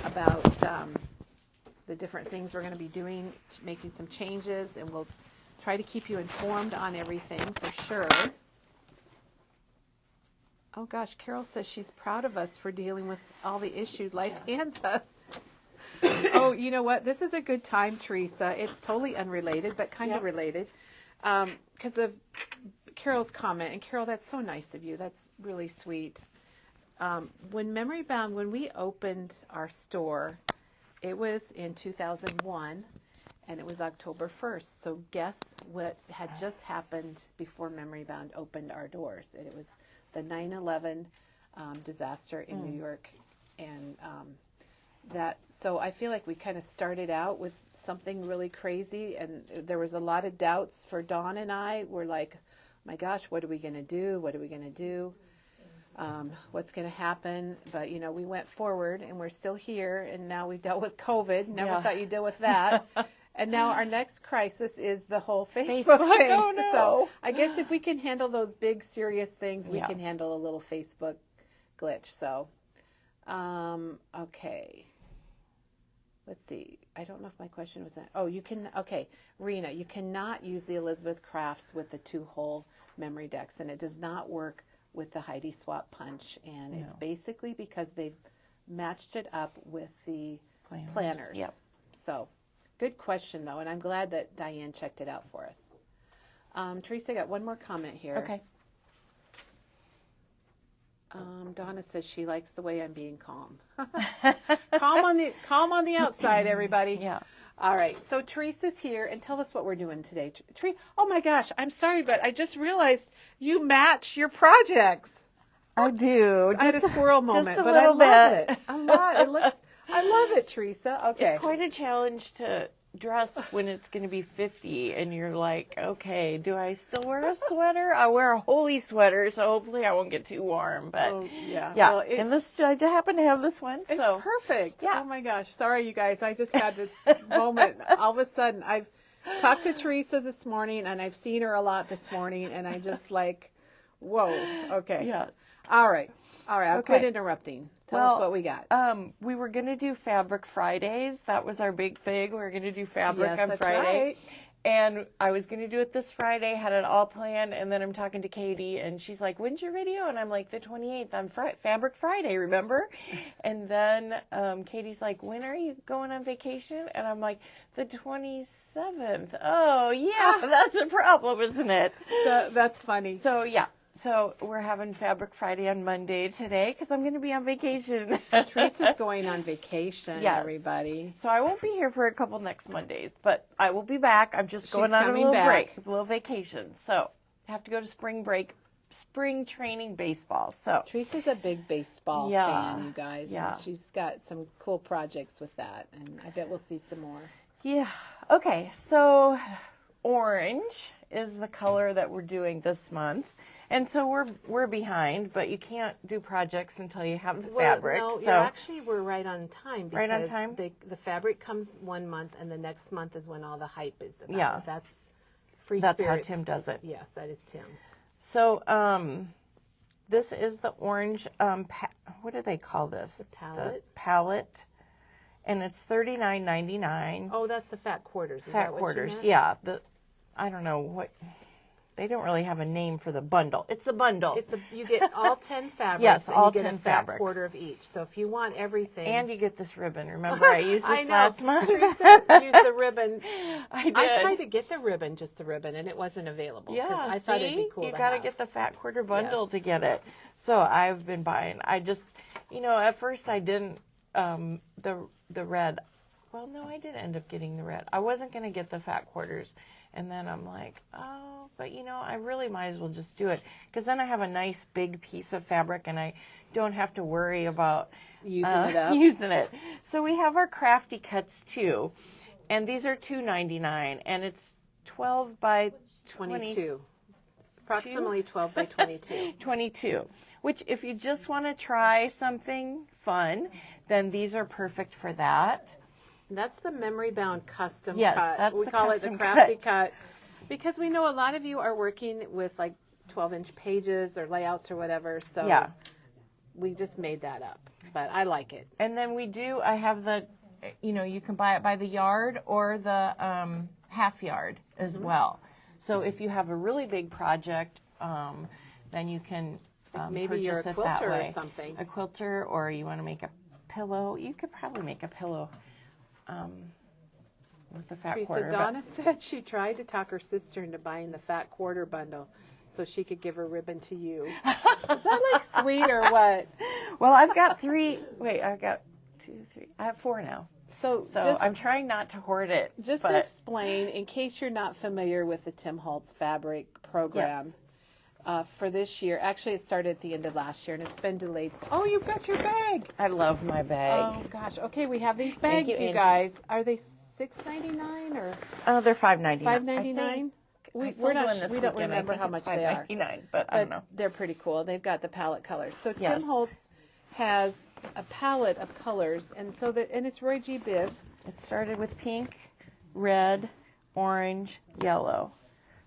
Speaker 2: about the different things we're going to be doing, making some changes, and we'll try to keep you informed on everything for sure. Oh, gosh, Carol says she's proud of us for dealing with all the issues life hands us. Oh, you know what? This is a good time, Teresa. It's totally unrelated, but kind of related. because of Carol's comment, and Carol, that's so nice of you. That's really sweet. When Memory Bound, when we opened our store, it was in 2001, and it was October 1st. So guess what had just happened before Memory Bound opened our doors? It was the 9/11 disaster in New York, and so I feel like we kind of started out with something really crazy, and there was a lot of doubts for Dawn and I. We're like, my gosh, what are we going to do? What are we going to do? What's going to happen? But, we went forward, and we're still here, and now we dealt with COVID. Never thought you'd deal with that. And now our next crisis is the whole Facebook thing.
Speaker 1: Oh, no.
Speaker 2: So I guess if we can handle those big, serious things, we can handle a little Facebook glitch. So, okay. Let's see. I don't know if my question was that. Oh, you can. Okay, Rena, you cannot use the Elizabeth Crafts with the 2-hole memory decks, and it does not work with the Heidi Swap Punch. And it's basically because they've matched it up with the planners.
Speaker 1: Yep.
Speaker 2: So, good question though, and I'm glad that Diane checked it out for us. Teresa, got one more comment here.
Speaker 1: Okay.
Speaker 2: Donna says she likes the way I'm being calm. calm on the outside, everybody.
Speaker 1: Yeah.
Speaker 2: All right. So Teresa's here, and tell us what we're doing today. Oh my gosh, I'm sorry, but I just realized you match your projects.
Speaker 1: I do.
Speaker 2: I had a squirrel moment,
Speaker 1: just a
Speaker 2: but I
Speaker 1: little
Speaker 2: love
Speaker 1: bit.
Speaker 2: it. I love it, Teresa. Okay.
Speaker 1: It's quite a challenge to dress when it's going to be 50 and you're like, okay, do I still wear a sweater? I wear a holy sweater, so hopefully I won't get too warm. But yeah. Well, and I happen to have this one, so
Speaker 2: it's perfect.
Speaker 1: Yeah.
Speaker 2: Oh my gosh, sorry you guys. I just had this moment. All of a sudden, I've talked to Teresa this morning, and I've seen her a lot this morning, and I just like, whoa. Okay.
Speaker 1: Yes.
Speaker 2: All right. I'll
Speaker 1: Okay.
Speaker 2: quit interrupting. Tell us what we got.
Speaker 1: We were going to do Fabric Fridays. That was our big thing. We were going to do fabric on Friday.
Speaker 2: Right.
Speaker 1: And I was going to do it this Friday, had it all planned, and then I'm talking to Katie, and she's like, when's your video? And I'm like, the 28th on Fabric Friday, remember? And then Katie's like, when are you going on vacation? And I'm like, the 27th. Oh, yeah, that's a problem, isn't it?
Speaker 2: That's funny.
Speaker 1: So, yeah. So we're having Fabric Friday on Monday today because I'm going to be on vacation.
Speaker 2: Teresa's going on vacation, everybody.
Speaker 1: So I won't be here for a couple next Mondays, but I will be back. I'm just going on a little break, a little vacation. So I have to go to spring training baseball. So
Speaker 2: Teresa's a big baseball fan, you guys.
Speaker 1: Yeah.
Speaker 2: And she's got some cool projects with that, and I bet we'll see some more.
Speaker 1: Yeah. Okay. So orange is the color that we're doing this month. And so we're behind, but you can't do projects until you have the fabric.
Speaker 2: No,
Speaker 1: so
Speaker 2: we're right on time. Because
Speaker 1: right on time?
Speaker 2: The fabric comes one month, and the next month is when all the hype is about.
Speaker 1: Yeah.
Speaker 2: That's Free
Speaker 1: That's
Speaker 2: Spirits.
Speaker 1: how Tim does it.
Speaker 2: Yes, that is Tim's.
Speaker 1: So this is the orange, what do they call this?
Speaker 2: The palette.
Speaker 1: The palette. And it's $39.99.
Speaker 2: Oh, that's the fat quarters. Is
Speaker 1: Fat
Speaker 2: that what
Speaker 1: quarters,
Speaker 2: you meant?
Speaker 1: yeah. I don't know what... They don't really have a name for the bundle. It's a bundle.
Speaker 2: You get all 10 fabrics.
Speaker 1: Yes,
Speaker 2: and
Speaker 1: all
Speaker 2: you get
Speaker 1: 10
Speaker 2: a fat
Speaker 1: fabrics.
Speaker 2: quarter of each. So if you want everything,
Speaker 1: and you get this ribbon. Remember, I used this last month.
Speaker 2: Teresa used the ribbon.
Speaker 1: I did.
Speaker 2: I tried to get just the ribbon, and it wasn't available.
Speaker 1: Yeah,
Speaker 2: I thought it'd be cool.
Speaker 1: You got to get the fat quarter bundle to get it. So I've been buying. I just, at first I didn't the red. Well, no, I did end up getting the red. I wasn't going to get the fat quarters. And then I'm like, oh, but I really might as well just do it. Because then I have a nice big piece of fabric and I don't have to worry about using it. So we have our crafty cuts too. And these are $2.99. And it's 12 by
Speaker 2: 22. Approximately 12 by 22.
Speaker 1: 22. Which if you just want to try something fun, then these are perfect for that.
Speaker 2: That's the memory bound custom cut.
Speaker 1: Yes, that's
Speaker 2: we
Speaker 1: the
Speaker 2: call
Speaker 1: custom
Speaker 2: it the crafty cut. Because we know a lot of you are working with like 12-inch pages or layouts or whatever. So we just made that up. But I like it.
Speaker 1: And then I have the, you can buy it by the yard or the half yard as well. So if you have a really big project, then you can
Speaker 2: maybe you're a quilter or something.
Speaker 1: A quilter, or you want to make a pillow. You could probably make a pillow. with the fat
Speaker 2: Teresa,
Speaker 1: quarter.
Speaker 2: Donna said she tried to talk her sister into buying the fat quarter bundle so she could give her ribbon to you. Is that like sweet or what?
Speaker 1: Well, I've got 3. Wait, I've got 2, 3. I have 4 now.
Speaker 2: So
Speaker 1: I'm trying not to hoard it.
Speaker 2: Just to explain, in case you're not familiar with the Tim Holtz Fabric program, for this year, actually it started at the end of last year and it's been delayed. Oh, you've got your bag.
Speaker 1: I love my bag.
Speaker 2: Oh gosh. Okay, we have these bags,
Speaker 1: you,
Speaker 2: you
Speaker 1: Angie.
Speaker 2: guys. Are they $6.99 or
Speaker 1: They're $5.99.
Speaker 2: $5.99? We don't remember how much they are.
Speaker 1: $5.99, but I don't know.
Speaker 2: They're pretty cool. They've got the palette colors. So
Speaker 1: Yes.
Speaker 2: Tim Holtz has a palette of colors, and it's Roy G. Biv.
Speaker 1: It started with pink, red, orange, yellow.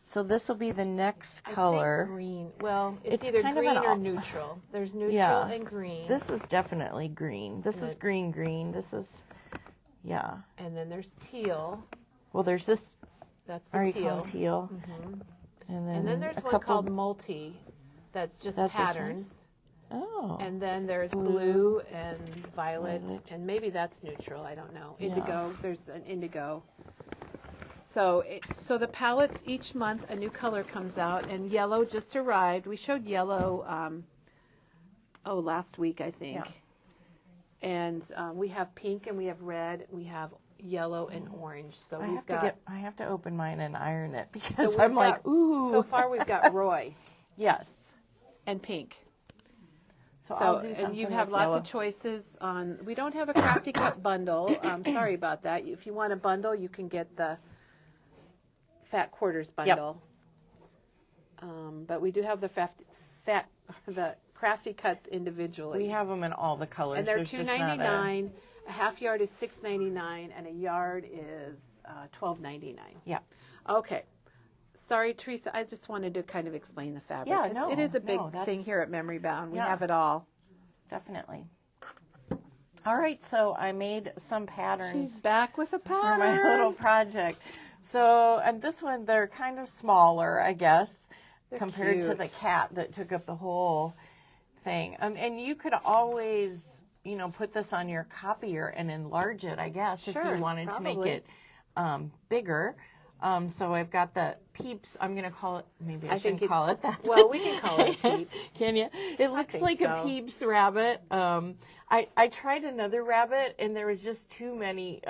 Speaker 1: So this will be the next color.
Speaker 2: I think green. Well, it's
Speaker 1: It's
Speaker 2: either
Speaker 1: kind of
Speaker 2: green
Speaker 1: an
Speaker 2: or neutral. There's neutral
Speaker 1: Yeah.
Speaker 2: and green.
Speaker 1: This is definitely green. This is green. This is,
Speaker 2: And then there's teal.
Speaker 1: Well, there's this
Speaker 2: That's the teal.
Speaker 1: teal.
Speaker 2: And then there's
Speaker 1: a
Speaker 2: one
Speaker 1: couple-
Speaker 2: called multi. That's just
Speaker 1: That this one?
Speaker 2: patterns.
Speaker 1: Oh.
Speaker 2: And then there's blue and violet, and maybe that's neutral. I don't know. Indigo. There's an indigo. So the palettes each month a new color comes out, and yellow just arrived. We showed yellow last week I think.
Speaker 1: Yeah.
Speaker 2: And we have pink and we have red. We have yellow and orange. So
Speaker 1: I have to open mine and iron it because
Speaker 2: so
Speaker 1: I'm like, ooh.
Speaker 2: So far we've got Roy
Speaker 1: Yes.
Speaker 2: and pink.
Speaker 1: So I'll do
Speaker 2: and
Speaker 1: something
Speaker 2: you have
Speaker 1: with
Speaker 2: lots
Speaker 1: yellow.
Speaker 2: of choices on. We don't have a Crafty Cut bundle. Sorry about that. If you want a bundle, you can get the Fat Quarters bundle. But we do have the the Crafty Cuts individually.
Speaker 1: We have them in all the colors.
Speaker 2: and they're
Speaker 1: There's just not
Speaker 2: $2.99. A half yard is $6.99, and a yard is $12.99.
Speaker 1: Yeah.
Speaker 2: Okay. Sorry, Teresa. I just wanted to kind of explain the fabric.
Speaker 1: Yeah,
Speaker 2: 'cause
Speaker 1: no,
Speaker 2: it is a big
Speaker 1: no, that's-
Speaker 2: thing here at Memory Bound. We
Speaker 1: Yeah.
Speaker 2: have it all.
Speaker 1: Definitely. All right, so I made some patterns
Speaker 2: She's back with a
Speaker 1: for
Speaker 2: pattern.
Speaker 1: my little project. So, and this one, they're kind of smaller, I guess, compared to
Speaker 2: cute.
Speaker 1: the cat that took up the whole thing. And you could always, put this on your copier and enlarge it, I guess,
Speaker 2: Sure,
Speaker 1: if you wanted to make
Speaker 2: probably.
Speaker 1: it bigger. So I've got the Peeps. I'm going to call it, maybe I shouldn't call it that.
Speaker 2: Well, we can call it Peep.
Speaker 1: Can you? It looks
Speaker 2: think
Speaker 1: like a
Speaker 2: so.
Speaker 1: Peeps rabbit. I tried another rabbit, and there was just too many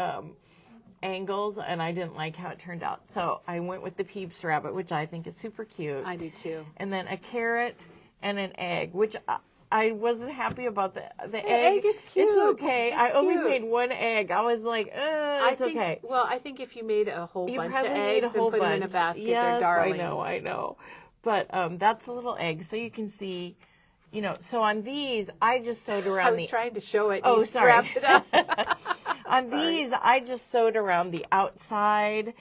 Speaker 1: angles, and I didn't like how it turned out. So I went with the Peeps rabbit, which I think is super cute.
Speaker 2: I do too.
Speaker 1: And then a carrot and an egg, which I wasn't happy about the egg.
Speaker 2: The egg is cute.
Speaker 1: It's okay.
Speaker 2: It's
Speaker 1: I only
Speaker 2: cute.
Speaker 1: made one egg. I was like, it's okay.
Speaker 2: Well, I think if you made a whole
Speaker 1: You
Speaker 2: bunch of
Speaker 1: probably
Speaker 2: eggs
Speaker 1: made a whole
Speaker 2: and put
Speaker 1: bunch.
Speaker 2: them in a basket,
Speaker 1: Yes,
Speaker 2: they're darling.
Speaker 1: I know. But that's a little egg, so you can see, so on these, I just sewed
Speaker 2: I
Speaker 1: around
Speaker 2: was trying to show it.
Speaker 1: Oh,
Speaker 2: You
Speaker 1: sorry.
Speaker 2: wrapped it up.
Speaker 1: On these, I just sewed around the outside,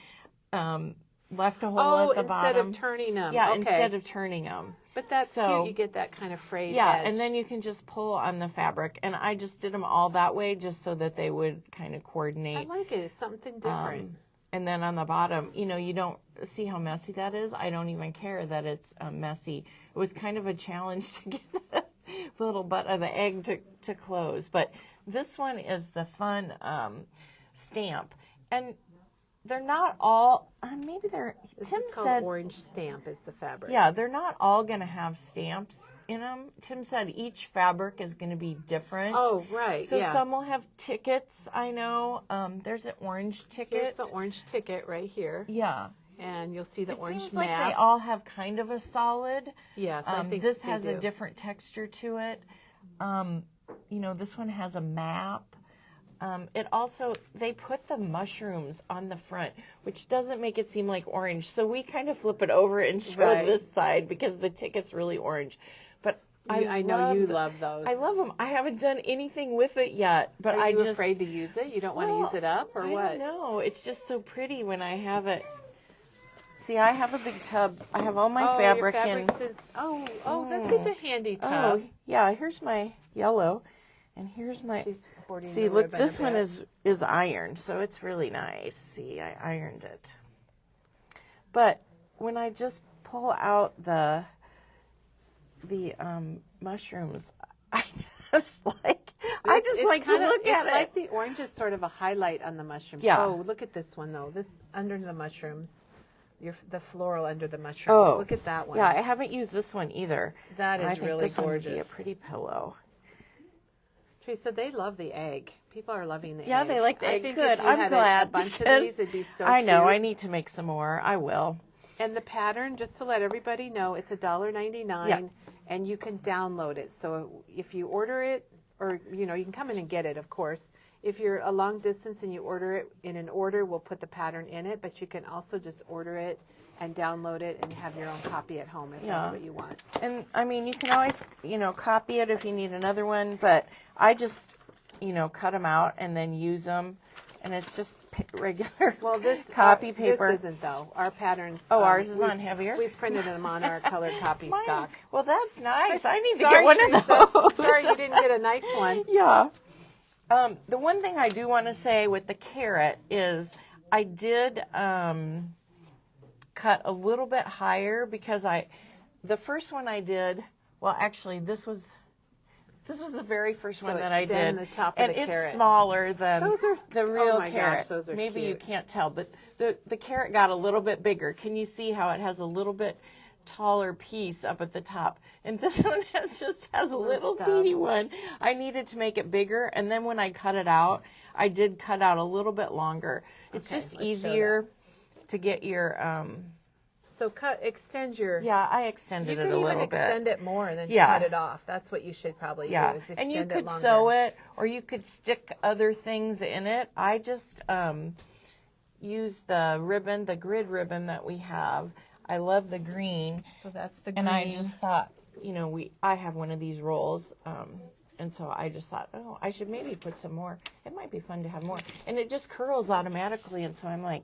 Speaker 1: left a hole at the bottom.
Speaker 2: instead of turning them.
Speaker 1: Yeah,
Speaker 2: okay.
Speaker 1: instead of turning them.
Speaker 2: But that's
Speaker 1: So-
Speaker 2: cute. You get that kind of frayed
Speaker 1: Yeah,
Speaker 2: edge.
Speaker 1: and then you can just pull on the fabric. And I just did them all that way just so that they would kind of
Speaker 2: I
Speaker 1: coordinate.
Speaker 2: like it. It's something different.
Speaker 1: And then on the bottom, you don't see how messy that is. I don't even care that it's messy. It was kind of a challenge to get the little butt of the egg to close. But this one is the fun stamp. And they're not all, maybe they're,
Speaker 2: This
Speaker 1: Tim
Speaker 2: is called
Speaker 1: said,
Speaker 2: orange stamp is the fabric.
Speaker 1: yeah, they're not all going to have stamps in them. Tim said each fabric is going to be different.
Speaker 2: Oh, right.
Speaker 1: So
Speaker 2: yeah.
Speaker 1: some will have tickets, I know. There's an orange ticket.
Speaker 2: Here's the orange ticket right here.
Speaker 1: Yeah.
Speaker 2: And you'll see the
Speaker 1: It
Speaker 2: orange
Speaker 1: seems
Speaker 2: map.
Speaker 1: like they all have kind of a solid.
Speaker 2: Yes, I think
Speaker 1: this
Speaker 2: they
Speaker 1: has a
Speaker 2: do.
Speaker 1: different texture to it. This one has a map. It also, they put the mushrooms on the front, which doesn't make it seem like orange. So we kind of flip it over and show
Speaker 2: Right.
Speaker 1: this side because the ticket's really orange. But
Speaker 2: I know you love those.
Speaker 1: I love them. I haven't done anything with it yet, but
Speaker 2: Are you
Speaker 1: just
Speaker 2: afraid to use it? You don't want to use it up, or
Speaker 1: I
Speaker 2: what?
Speaker 1: don't know. It's just so pretty when I have it. See, I have a big tub. I have all my fabric
Speaker 2: your
Speaker 1: in.
Speaker 2: fabrics is, that's such a handy
Speaker 1: Oh,
Speaker 2: tub.
Speaker 1: yeah. Here's my yellow, and here's my.
Speaker 2: She's hoarding
Speaker 1: See,
Speaker 2: the
Speaker 1: look,
Speaker 2: ribbon
Speaker 1: this
Speaker 2: a
Speaker 1: one
Speaker 2: bit.
Speaker 1: is ironed, so it's really nice. See, I ironed it. But when I just pull out the mushrooms, I just like like to look at it.
Speaker 2: It's like the orange is sort of a highlight on the mushrooms.
Speaker 1: Yeah.
Speaker 2: Oh, look at this one, though. This under the mushrooms. The floral under the mushrooms.
Speaker 1: Oh.
Speaker 2: Look at that one.
Speaker 1: Yeah, I haven't used this one either.
Speaker 2: That is
Speaker 1: I think
Speaker 2: really
Speaker 1: this one would
Speaker 2: gorgeous.
Speaker 1: be a pretty pillow.
Speaker 2: Teresa, they love the egg. People are loving the egg.
Speaker 1: Yeah, they like the egg.
Speaker 2: I think
Speaker 1: Good.
Speaker 2: if you
Speaker 1: I'm
Speaker 2: had
Speaker 1: glad.
Speaker 2: a bunch of
Speaker 1: because
Speaker 2: these, it'd be so
Speaker 1: I know.
Speaker 2: cute.
Speaker 1: I need to make some more. I will.
Speaker 2: And the pattern, just to let everybody know, it's $1.99,
Speaker 1: Yeah.
Speaker 2: and you can download it. So if you order it, or you can come in and get it, of course. If you're a long distance and you order it in an order, we'll put the pattern in it. But you can also just order it and download it and have your own copy at home if that's what you want.
Speaker 1: And I mean, you can always, copy it if you need another one, but I just, cut them out and then use them. And it's just regular copy paper.
Speaker 2: This isn't, though. Our patterns.
Speaker 1: Oh, ours is on heavier?
Speaker 2: We printed them on our colored copy stock.
Speaker 1: Well, that's nice. I need to
Speaker 2: Sorry,
Speaker 1: get one
Speaker 2: Teresa.
Speaker 1: of those.
Speaker 2: Sorry you didn't get a nice one.
Speaker 1: Yeah. The one thing I do want to say with the carrot is I did cut a little bit higher because the first one I did, well, actually, this was the very first one that I did,
Speaker 2: the top of
Speaker 1: and
Speaker 2: the
Speaker 1: it's
Speaker 2: carrot.
Speaker 1: smaller than the real
Speaker 2: oh my
Speaker 1: carrot.
Speaker 2: Gosh, those are
Speaker 1: Maybe
Speaker 2: cute.
Speaker 1: you can't tell, but the carrot got a little bit bigger. Can you see how it has a little bit taller piece up at the top? And this one just has a little teeny one. I needed to make it bigger, and then when I cut it out, I did cut out a little bit longer. It's just easier to get your
Speaker 2: So extend your.
Speaker 1: Yeah, I extended it a little bit.
Speaker 2: You could even extend it more and then cut it off. That's what you should probably do. Is extend
Speaker 1: and you could
Speaker 2: it longer.
Speaker 1: sew it, or you could stick other things in it. I just used the ribbon, the grid ribbon that we have. I love the green.
Speaker 2: So that's the green.
Speaker 1: And I just thought, I have one of these rolls, and so I just thought, oh, I should maybe put some more. It might be fun to have more. And it just curls automatically, and so I'm like,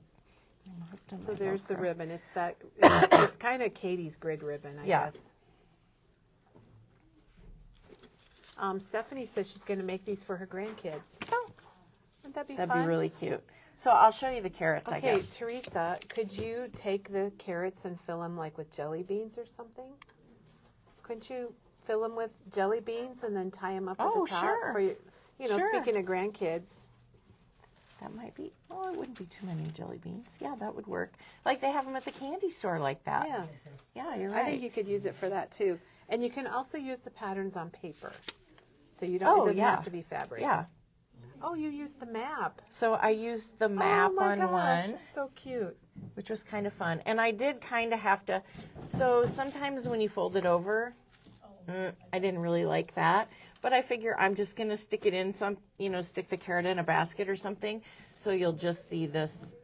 Speaker 2: so there's the ribbon. It's that. It's kind of Katie's grid ribbon, I guess. Stephanie says she's going to make these for her grandkids.
Speaker 1: Oh,
Speaker 2: wouldn't that be
Speaker 1: that'd
Speaker 2: fun?
Speaker 1: be really cute. So I'll show you the carrots, I
Speaker 2: Okay,
Speaker 1: guess.
Speaker 2: Teresa, could you take the carrots and fill them like with jelly beans or something? Couldn't you fill them with jelly beans and then tie them up at the top?
Speaker 1: Sure.
Speaker 2: For your, speaking of grandkids.
Speaker 1: That might be, it wouldn't be too many jelly beans. Yeah, that would work. Like they have them at the candy store like that.
Speaker 2: Yeah.
Speaker 1: Yeah, you're right.
Speaker 2: I think you could use it for that too. And you can also use the patterns on paper. So you don't, it doesn't have to be fabric.
Speaker 1: Yeah.
Speaker 2: Oh, you used the map.
Speaker 1: So I used the map on
Speaker 2: gosh,
Speaker 1: one.
Speaker 2: That's so cute.
Speaker 1: Which was kind of fun. And I did kind of have to, so sometimes when you fold it over, I didn't really like that. But I figure I'm just going to stick it in stick the carrot in a basket or something. So you'll just see this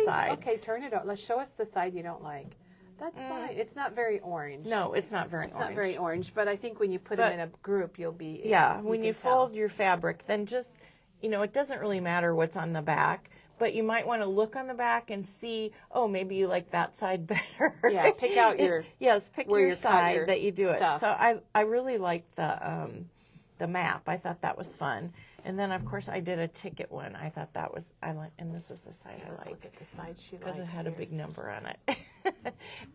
Speaker 1: side.
Speaker 2: Okay, turn it out. Let's show us the side you don't like. That's fine. It's not very orange.
Speaker 1: No, it's not very orange.
Speaker 2: It's not very orange, but I think when you put them in a group, you'll be.
Speaker 1: Yeah, when you fold your fabric, then just, it doesn't really matter what's on the back. But you might want to look on the back and see, maybe you like that side better.
Speaker 2: Yeah, pick out your.
Speaker 1: Pick your side that you do it.
Speaker 2: Stuff.
Speaker 1: So I really liked the map. I thought that was fun. And then, of course, I did a ticket one. I thought that was, and this is the side I like.
Speaker 2: Look at the side she likes.
Speaker 1: Because it had a big number on it.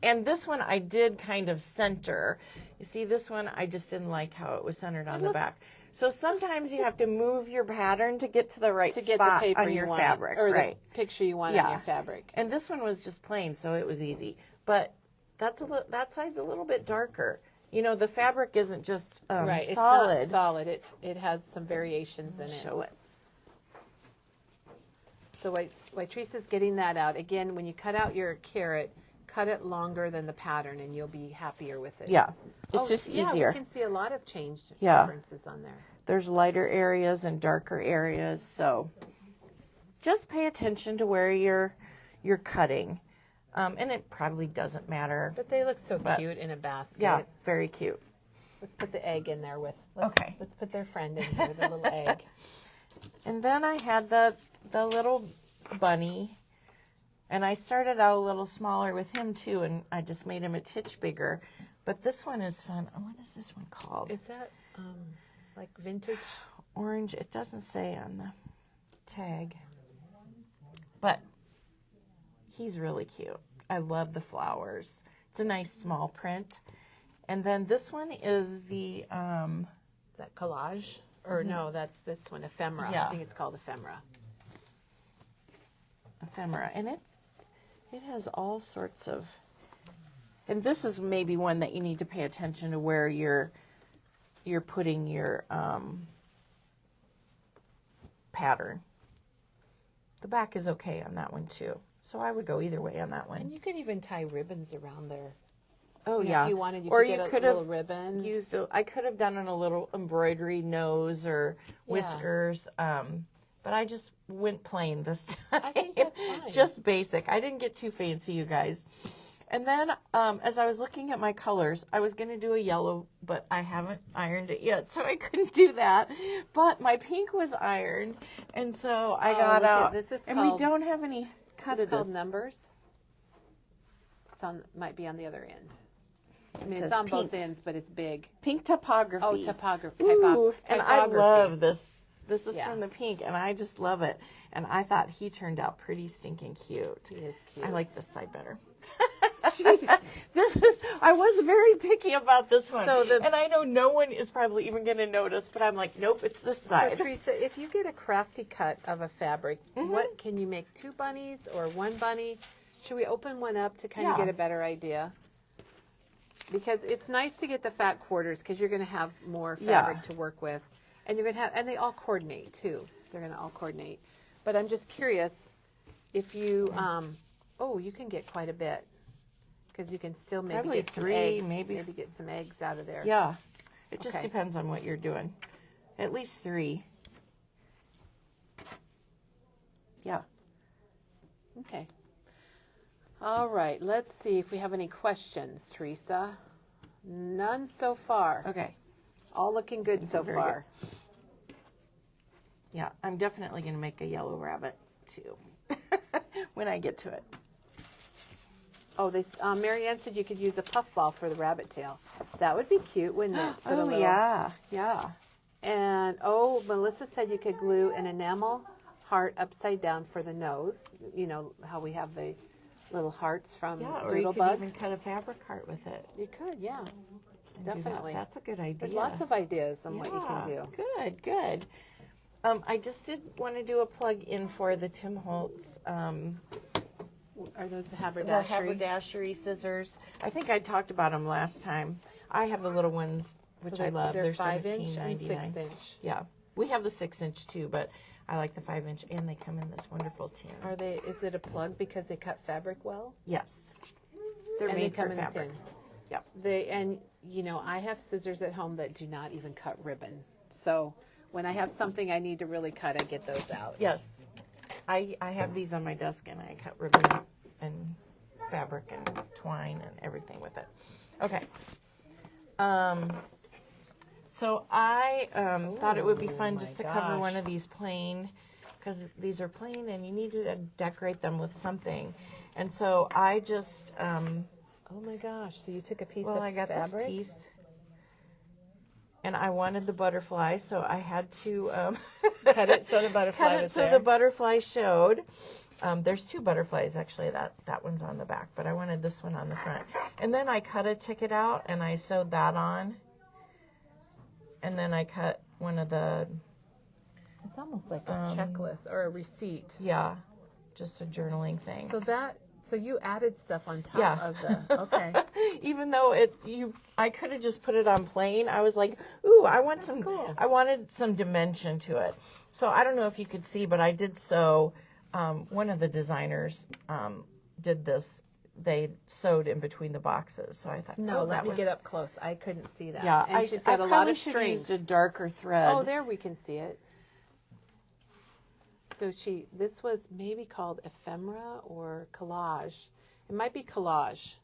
Speaker 1: And this one I did kind of center. You see, this one I just didn't like how it was centered on the back. So sometimes you have to move your pattern to get to the right spot
Speaker 2: the paper
Speaker 1: on your fabric.
Speaker 2: Or
Speaker 1: right.
Speaker 2: the picture you want on your fabric.
Speaker 1: And this one was just plain, so it was easy. But that side's a little bit darker. The fabric isn't just
Speaker 2: solid.
Speaker 1: It's
Speaker 2: not solid. It has some variations in it.
Speaker 1: Show it.
Speaker 2: So while Teresa's getting that out, again, when you cut out your carrot, cut it longer than the pattern, and you'll be happier with it.
Speaker 1: Yeah, it's just easier.
Speaker 2: Yeah, we can see a lot of differences on there.
Speaker 1: There's lighter areas and darker areas, so just pay attention to where you're cutting. And it probably doesn't matter.
Speaker 2: But they look so cute in a basket.
Speaker 1: Yeah, very cute.
Speaker 2: Let's put the egg in there Let's put their friend in here, the little egg.
Speaker 1: And then I had the little bunny. And I started out a little smaller with him too, and I just made him a titch bigger. But this one is fun. Oh, what is this one called?
Speaker 2: Is that like vintage?
Speaker 1: Orange. It doesn't say on the tag. But he's really cute. I love the flowers. It's a nice small print. And then this one is the...
Speaker 2: is that collage? Or no, that's this one, ephemera.
Speaker 1: Yeah.
Speaker 2: I think it's called ephemera.
Speaker 1: Ephemera, and it has all sorts of, and this is maybe one that you need to pay attention to where you're putting your pattern. The back is okay on that one too, so I would go either way on that one.
Speaker 2: And you could even tie ribbons around there.
Speaker 1: Oh
Speaker 2: You know,
Speaker 1: yeah,
Speaker 2: if you wanted,
Speaker 1: or
Speaker 2: could
Speaker 1: you
Speaker 2: get
Speaker 1: could
Speaker 2: a little
Speaker 1: have
Speaker 2: ribbon.
Speaker 1: used. I could have done a little embroidery nose or whiskers. But I just went plain this time.
Speaker 2: I think that's fine.
Speaker 1: Just basic. I didn't get too fancy, you guys. And then as I was looking at my colors, I was going to do a yellow, but I haven't ironed it yet, so I couldn't do that. But my pink was ironed, and so I got out.
Speaker 2: This is
Speaker 1: and
Speaker 2: called,
Speaker 1: we don't have any cut
Speaker 2: it's
Speaker 1: of this.
Speaker 2: called numbers. It's on, might be on the other end. I mean,
Speaker 1: says
Speaker 2: it's on
Speaker 1: pink.
Speaker 2: both ends, but it's big.
Speaker 1: Pink typography.
Speaker 2: Oh, typography.
Speaker 1: Ooh, and I
Speaker 2: typography.
Speaker 1: love this. This is
Speaker 2: Yeah.
Speaker 1: from the pink, and I just love it. And I thought he turned out pretty stinking cute.
Speaker 2: He is cute.
Speaker 1: I like this side better.
Speaker 2: Jeez.
Speaker 1: I was very picky about this one.
Speaker 2: So
Speaker 1: and I know no one is probably even going to notice, but I'm like, nope, it's this side.
Speaker 2: So, Teresa, if you get a crafty cut of a fabric, what can you make 2 bunnies or 1 bunny? Should we open one up to kind of get a better idea? Because it's nice to get the fat quarters because you're going to have more fabric to work with. And you're going to have, and they all coordinate too. They're going to all coordinate. But I'm just curious if you, you can get quite a bit because you can still maybe
Speaker 1: Probably
Speaker 2: get some
Speaker 1: 3,
Speaker 2: eggs.
Speaker 1: maybe
Speaker 2: get some eggs out of there.
Speaker 1: Yeah, it just
Speaker 2: Okay.
Speaker 1: depends on what you're doing. At least 3. Yeah.
Speaker 2: Okay. All right. Let's see if we have any questions, Teresa. None so far.
Speaker 1: Okay.
Speaker 2: All looking good so
Speaker 1: very
Speaker 2: far.
Speaker 1: Yeah, I'm definitely going to make a yellow rabbit too when I get to it.
Speaker 2: Oh, Mary Ann said you could use a puffball for the rabbit tail. That would be cute, wouldn't it? Put a
Speaker 1: Oh,
Speaker 2: little-
Speaker 1: yeah.
Speaker 2: And, Melissa said you could glue an enamel heart upside down for the nose. You know how we have the little hearts from
Speaker 1: Yeah, or you could
Speaker 2: Doodlebug?
Speaker 1: even cut a fabric heart with it.
Speaker 2: You could, yeah.
Speaker 1: and do that.
Speaker 2: Definitely.
Speaker 1: That's a good idea.
Speaker 2: There's lots of ideas on what you can do.
Speaker 1: Good. I just did want to do a plug-in for the Tim Holtz
Speaker 2: Are those the
Speaker 1: the
Speaker 2: haberdashery?
Speaker 1: haberdashery scissors. I think I talked about them last time. I have the little ones, which I love.
Speaker 2: They're
Speaker 1: They're
Speaker 2: 5-inch and
Speaker 1: $17.99.
Speaker 2: 6-inch.
Speaker 1: Yeah, we have the 6-inch too, but I like the 5-inch, and they come in this wonderful tin.
Speaker 2: Are they? Is it a plug because they cut fabric well?
Speaker 1: Yes, they're
Speaker 2: And
Speaker 1: made
Speaker 2: they come
Speaker 1: for
Speaker 2: in a
Speaker 1: fabric.
Speaker 2: tin.
Speaker 1: Yep.
Speaker 2: I have scissors at home that do not even cut ribbon. So when I have something I need to really cut, I get those out.
Speaker 1: Yes, I have these on my desk, and I cut ribbon and fabric and twine and everything with it. Okay. So I thought it would be fun just to cover one of these plain, because these are plain and you need to decorate them with something. And so I just,
Speaker 2: Oh my gosh! So you took a piece of
Speaker 1: I got
Speaker 2: fabric?
Speaker 1: this piece, and I wanted the butterfly, so I had to
Speaker 2: Cut it so the butterfly
Speaker 1: cut it
Speaker 2: was
Speaker 1: so
Speaker 2: there.
Speaker 1: the butterfly showed. There's 2 butterflies actually. That one's on the back, but I wanted this one on the front. And then I cut a ticket out and I sewed that on. And then I cut one of the
Speaker 2: It's almost like a checklist or a receipt.
Speaker 1: just a journaling thing.
Speaker 2: So you added stuff on top of the. Okay.
Speaker 1: Even though I could have just put it on plain. I was like, ooh, I want some.
Speaker 2: cool.
Speaker 1: I wanted some dimension to it. So I don't know if you could see, but I did sew. One of the designers did this. They sewed in between the boxes. So I thought,
Speaker 2: No, let
Speaker 1: that
Speaker 2: me
Speaker 1: was,
Speaker 2: get up close. I couldn't see that.
Speaker 1: Yeah,
Speaker 2: And she's
Speaker 1: I
Speaker 2: got a lot
Speaker 1: probably
Speaker 2: of
Speaker 1: should have
Speaker 2: strings.
Speaker 1: used a darker thread.
Speaker 2: Oh, there we can see it. So this was maybe called ephemera or collage. It might be collage.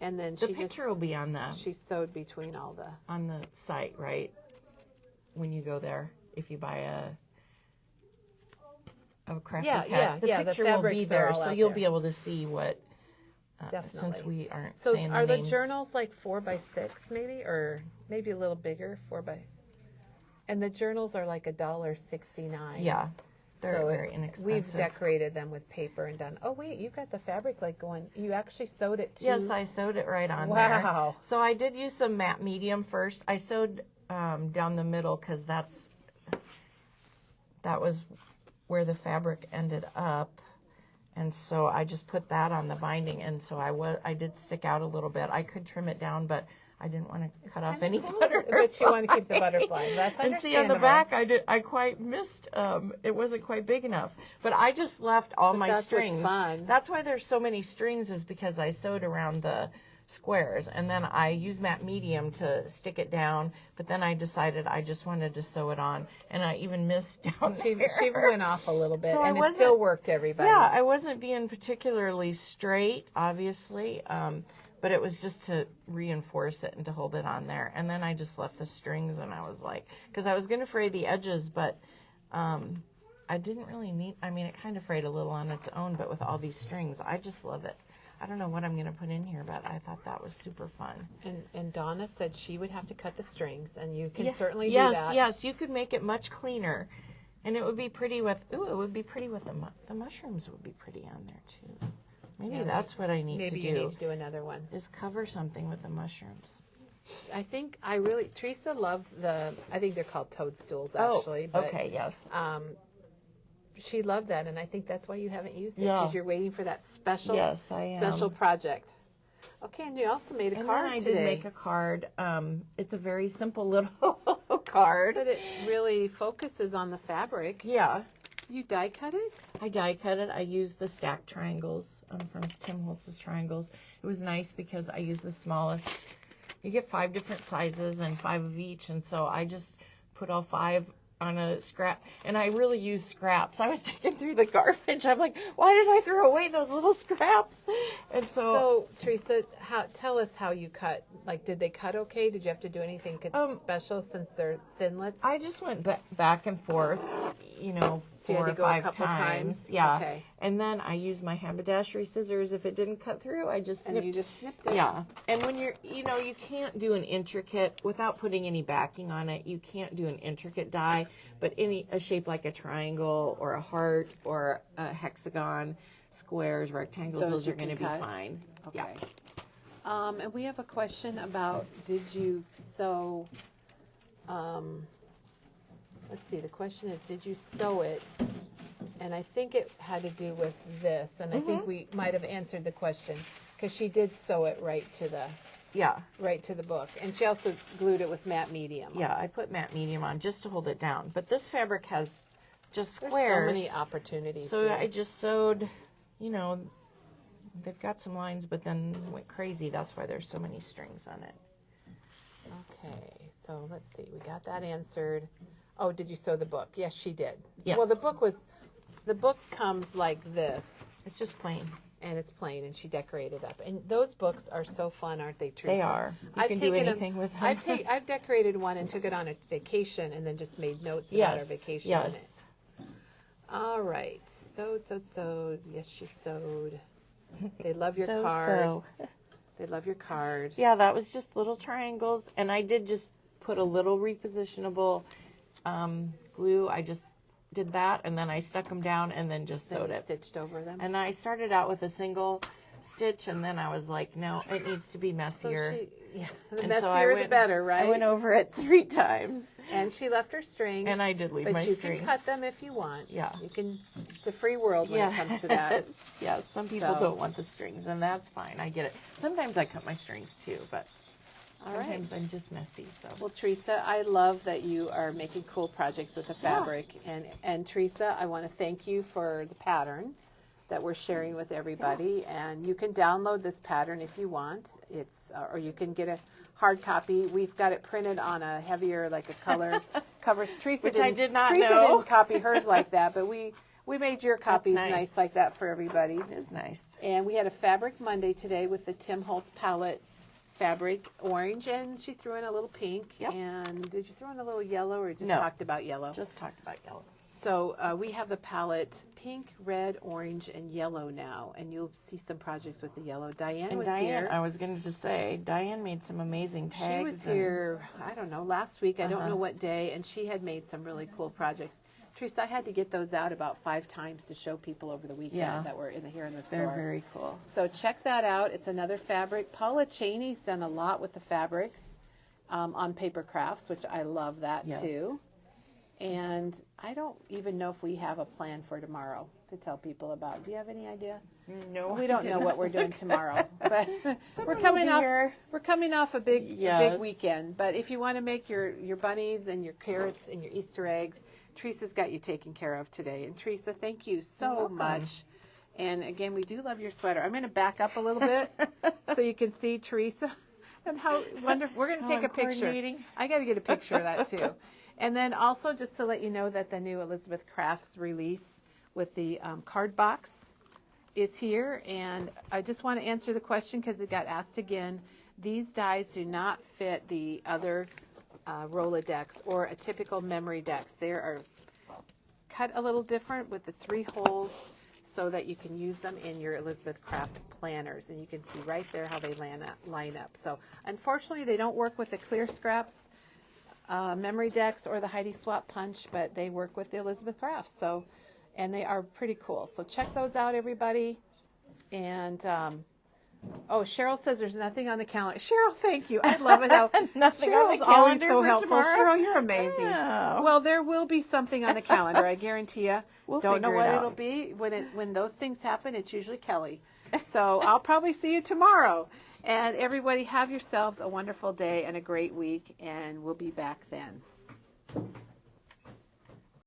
Speaker 2: And then
Speaker 1: The picture will be on
Speaker 2: she sewed between all the.
Speaker 1: on the site, right? When you go there, if you buy a crafty cat, the picture will be
Speaker 2: fabrics are
Speaker 1: there,
Speaker 2: all
Speaker 1: so
Speaker 2: out
Speaker 1: you'll
Speaker 2: there.
Speaker 1: be able to see what.
Speaker 2: Definitely.
Speaker 1: Since we aren't
Speaker 2: So
Speaker 1: saying
Speaker 2: are
Speaker 1: the
Speaker 2: the
Speaker 1: names.
Speaker 2: journals like 4x6 maybe, or maybe a little bigger, 4x? And the journals are like $1.69.
Speaker 1: Yeah, they're
Speaker 2: So
Speaker 1: very inexpensive.
Speaker 2: we've decorated them with paper and done. Oh wait, you've got the fabric like going. You actually sewed it too.
Speaker 1: Yes, I sewed it right on there.
Speaker 2: Wow.
Speaker 1: So I did use some matte medium first. I sewed down the middle because that was where the fabric ended up. And so I just put that on the binding, and so I did stick out a little bit. I could trim it down, but I didn't want to cut off any butterfly.
Speaker 2: But you want to keep the butterfly. That's understandable.
Speaker 1: And see on the back, I quite missed. It wasn't quite big enough, but I just left all my strings.
Speaker 2: What's fun.
Speaker 1: That's why there's so many strings, is because I sewed around the squares, and then I used matte medium to stick it down, but then I decided I just wanted to sew it on, and I even missed down there.
Speaker 2: She went off a little bit,
Speaker 1: So
Speaker 2: and it still worked, everybody.
Speaker 1: Yeah, I wasn't being particularly straight, obviously, but it was just to reinforce it and to hold it on there. And then I just left the strings, and I was like, because I was going to fray the edges, but I didn't really need, I mean, it kind of frayed a little on its own, but with all these strings, I just love it. I don't know what I'm going to put in here, but I thought that was super fun.
Speaker 2: And Donna said she would have to cut the strings, and you can certainly do
Speaker 1: Yes,
Speaker 2: that.
Speaker 1: yes, you could make it much cleaner, and it would be pretty with. Ooh, it would be pretty with the mushrooms. Would be pretty on there too. Maybe that's what I need to do.
Speaker 2: Maybe you need to do another one.
Speaker 1: Is cover something with the mushrooms.
Speaker 2: I think Teresa loved I think they're called toadstools, actually.
Speaker 1: Oh, okay, yes.
Speaker 2: She loved that, and I think that's why you haven't used it,
Speaker 1: Yeah.
Speaker 2: because you're waiting for that special
Speaker 1: special
Speaker 2: project. Okay, and you also made a card
Speaker 1: I
Speaker 2: today.
Speaker 1: did make a card. It's a very simple little card.
Speaker 2: But it really focuses on the fabric.
Speaker 1: Yeah.
Speaker 2: You die cut it?
Speaker 1: I die cut it. I used the stacked triangles from Tim Holtz's Triangles. It was nice because I used the smallest. You get 5 different sizes and 5 of each, and so I just put all 5 on a scrap, and I really used scraps. I was digging through the garbage. I'm like, why did I throw away those little scraps? And
Speaker 2: So Teresa, tell us how you cut. Like, did they cut okay? Did you have to do anything special since they're thinlets?
Speaker 1: I just went back and forth,
Speaker 2: So you
Speaker 1: 4
Speaker 2: had to
Speaker 1: or
Speaker 2: go a
Speaker 1: 5
Speaker 2: couple times?
Speaker 1: Yeah.
Speaker 2: Okay.
Speaker 1: And then I used my haberdashery scissors. If it didn't cut through, I just snipped.
Speaker 2: And you just snipped it.
Speaker 1: Yeah. And when you're, you can't do an intricate, without putting any backing on it, you can't do an intricate die, but a shape like a triangle or a heart or a hexagon, squares, rectangles, those are going to be fine.
Speaker 2: Okay.
Speaker 1: Yeah.
Speaker 2: And we have a question about, did you sew, let's see, the question is, did you sew it? And I think it had to do with this, and I think we might have answered the question, because she did sew it right to the book. And she also glued it with matte medium.
Speaker 1: Yeah, I put matte medium on just to hold it down. But this fabric has just
Speaker 2: There's
Speaker 1: squares.
Speaker 2: so many opportunities.
Speaker 1: So
Speaker 2: here.
Speaker 1: I just sewed, they've got some lines, but then went crazy. That's why there's so many strings on it.
Speaker 2: Okay, so let's see. We got that answered. Oh, did you sew the book? Yes, she did.
Speaker 1: Yes.
Speaker 2: Well, the book comes like this.
Speaker 1: It's just plain.
Speaker 2: And it's plain, and she decorated up. And those books are so fun, aren't they, Teresa?
Speaker 1: They are. You can do anything with them.
Speaker 2: I've decorated one and took it on a vacation, and then just made notes about our vacation in it. All right. Sewed. Yes, she sewed. They love your card. They love your card.
Speaker 1: Yeah, that was just little triangles. And I did just put a little repositionable glue. I just did that, and then I stuck them down and then just sewed it.
Speaker 2: Stitched over them.
Speaker 1: And I started out with a single stitch, and then I was like, no, it needs to be messier.
Speaker 2: The messier the better, right?
Speaker 1: I went over it 3 times.
Speaker 2: And she left her strings.
Speaker 1: And I did leave my strings.
Speaker 2: But you can cut them if you want.
Speaker 1: Yeah.
Speaker 2: You can. It's a free world when it comes to that.
Speaker 1: Yeah, some people don't want the strings, and that's fine. I get it. Sometimes I cut my strings too, but sometimes I'm just messy. So.
Speaker 2: Well, Teresa, I love that you are making cool projects with the fabric. Yeah. And Teresa, I want to thank you for the pattern that we're sharing with everybody. Yeah. And you can download this pattern if you want. Or you can get a hard copy. We've got it printed on a heavier, like a color cover. Teresa
Speaker 1: Which I did not
Speaker 2: Teresa
Speaker 1: know.
Speaker 2: didn't copy hers like that, but we made your copies nice like that for everybody.
Speaker 1: It is nice.
Speaker 2: And we had a Fabric Monday today with the Tim Holtz palette fabric orange, and she threw in a little pink.
Speaker 1: Yep.
Speaker 2: And did you throw in a little yellow, or just
Speaker 1: No.
Speaker 2: talked about yellow?
Speaker 1: Just talked about yellow.
Speaker 2: So we have the palette pink, red, orange, and yellow now, and you'll see some projects with the yellow. Diane was here.
Speaker 1: I was going to just say, Diane made some amazing tags.
Speaker 2: She was here, I don't know, last week. I don't know what day, and she had made some really cool projects. Teresa, I had to get those out about 5 times to show people over the weekend that were here in the store.
Speaker 1: They're very cool.
Speaker 2: So check that out. It's another fabric. Paula Cheney's done a lot with the fabrics. on paper crafts, which I love that too. And I don't even know if we have a plan for tomorrow to tell people about. Do you have any idea?
Speaker 1: No,
Speaker 2: we don't know what we're doing tomorrow, but we're coming off a big weekend. But if you want to make your bunnies and your carrots and your Easter eggs, Teresa's got you taken care of today. And Teresa, thank you so much. And again, we do love your sweater. I'm going to back up a little bit so you can see Teresa and how wonderful. We're going to take a picture. I got to get a picture of that too. And then also just to let you know that the new Elizabeth Crafts release with the card box is here. And I just want to answer the question because it got asked again. These dies do not fit the other Rolodex or a typical memory decks. They are cut a little different with the 3 holes so that you can use them in your Elizabeth Craft planners. And you can see right there how they line up. So unfortunately, they don't work with the Clear Scraps memory decks or the Heidi Swap Punch, but they work with the Elizabeth Crafts. So, and they are pretty cool. So check those out, everybody. And Cheryl says there's nothing on the calendar. Cheryl, thank you. I love it how
Speaker 1: nothing
Speaker 2: Cheryl's
Speaker 1: on the
Speaker 2: always
Speaker 1: calendar
Speaker 2: so
Speaker 1: for
Speaker 2: helpful.
Speaker 1: tomorrow?
Speaker 2: Cheryl, you're amazing.
Speaker 1: Yeah.
Speaker 2: Well, there will be something on the calendar. I guarantee you. Don't know what it'll be. When those things happen, it's usually Kelly. So I'll probably see you tomorrow. And everybody, have yourselves a wonderful day and a great week, and we'll be back then.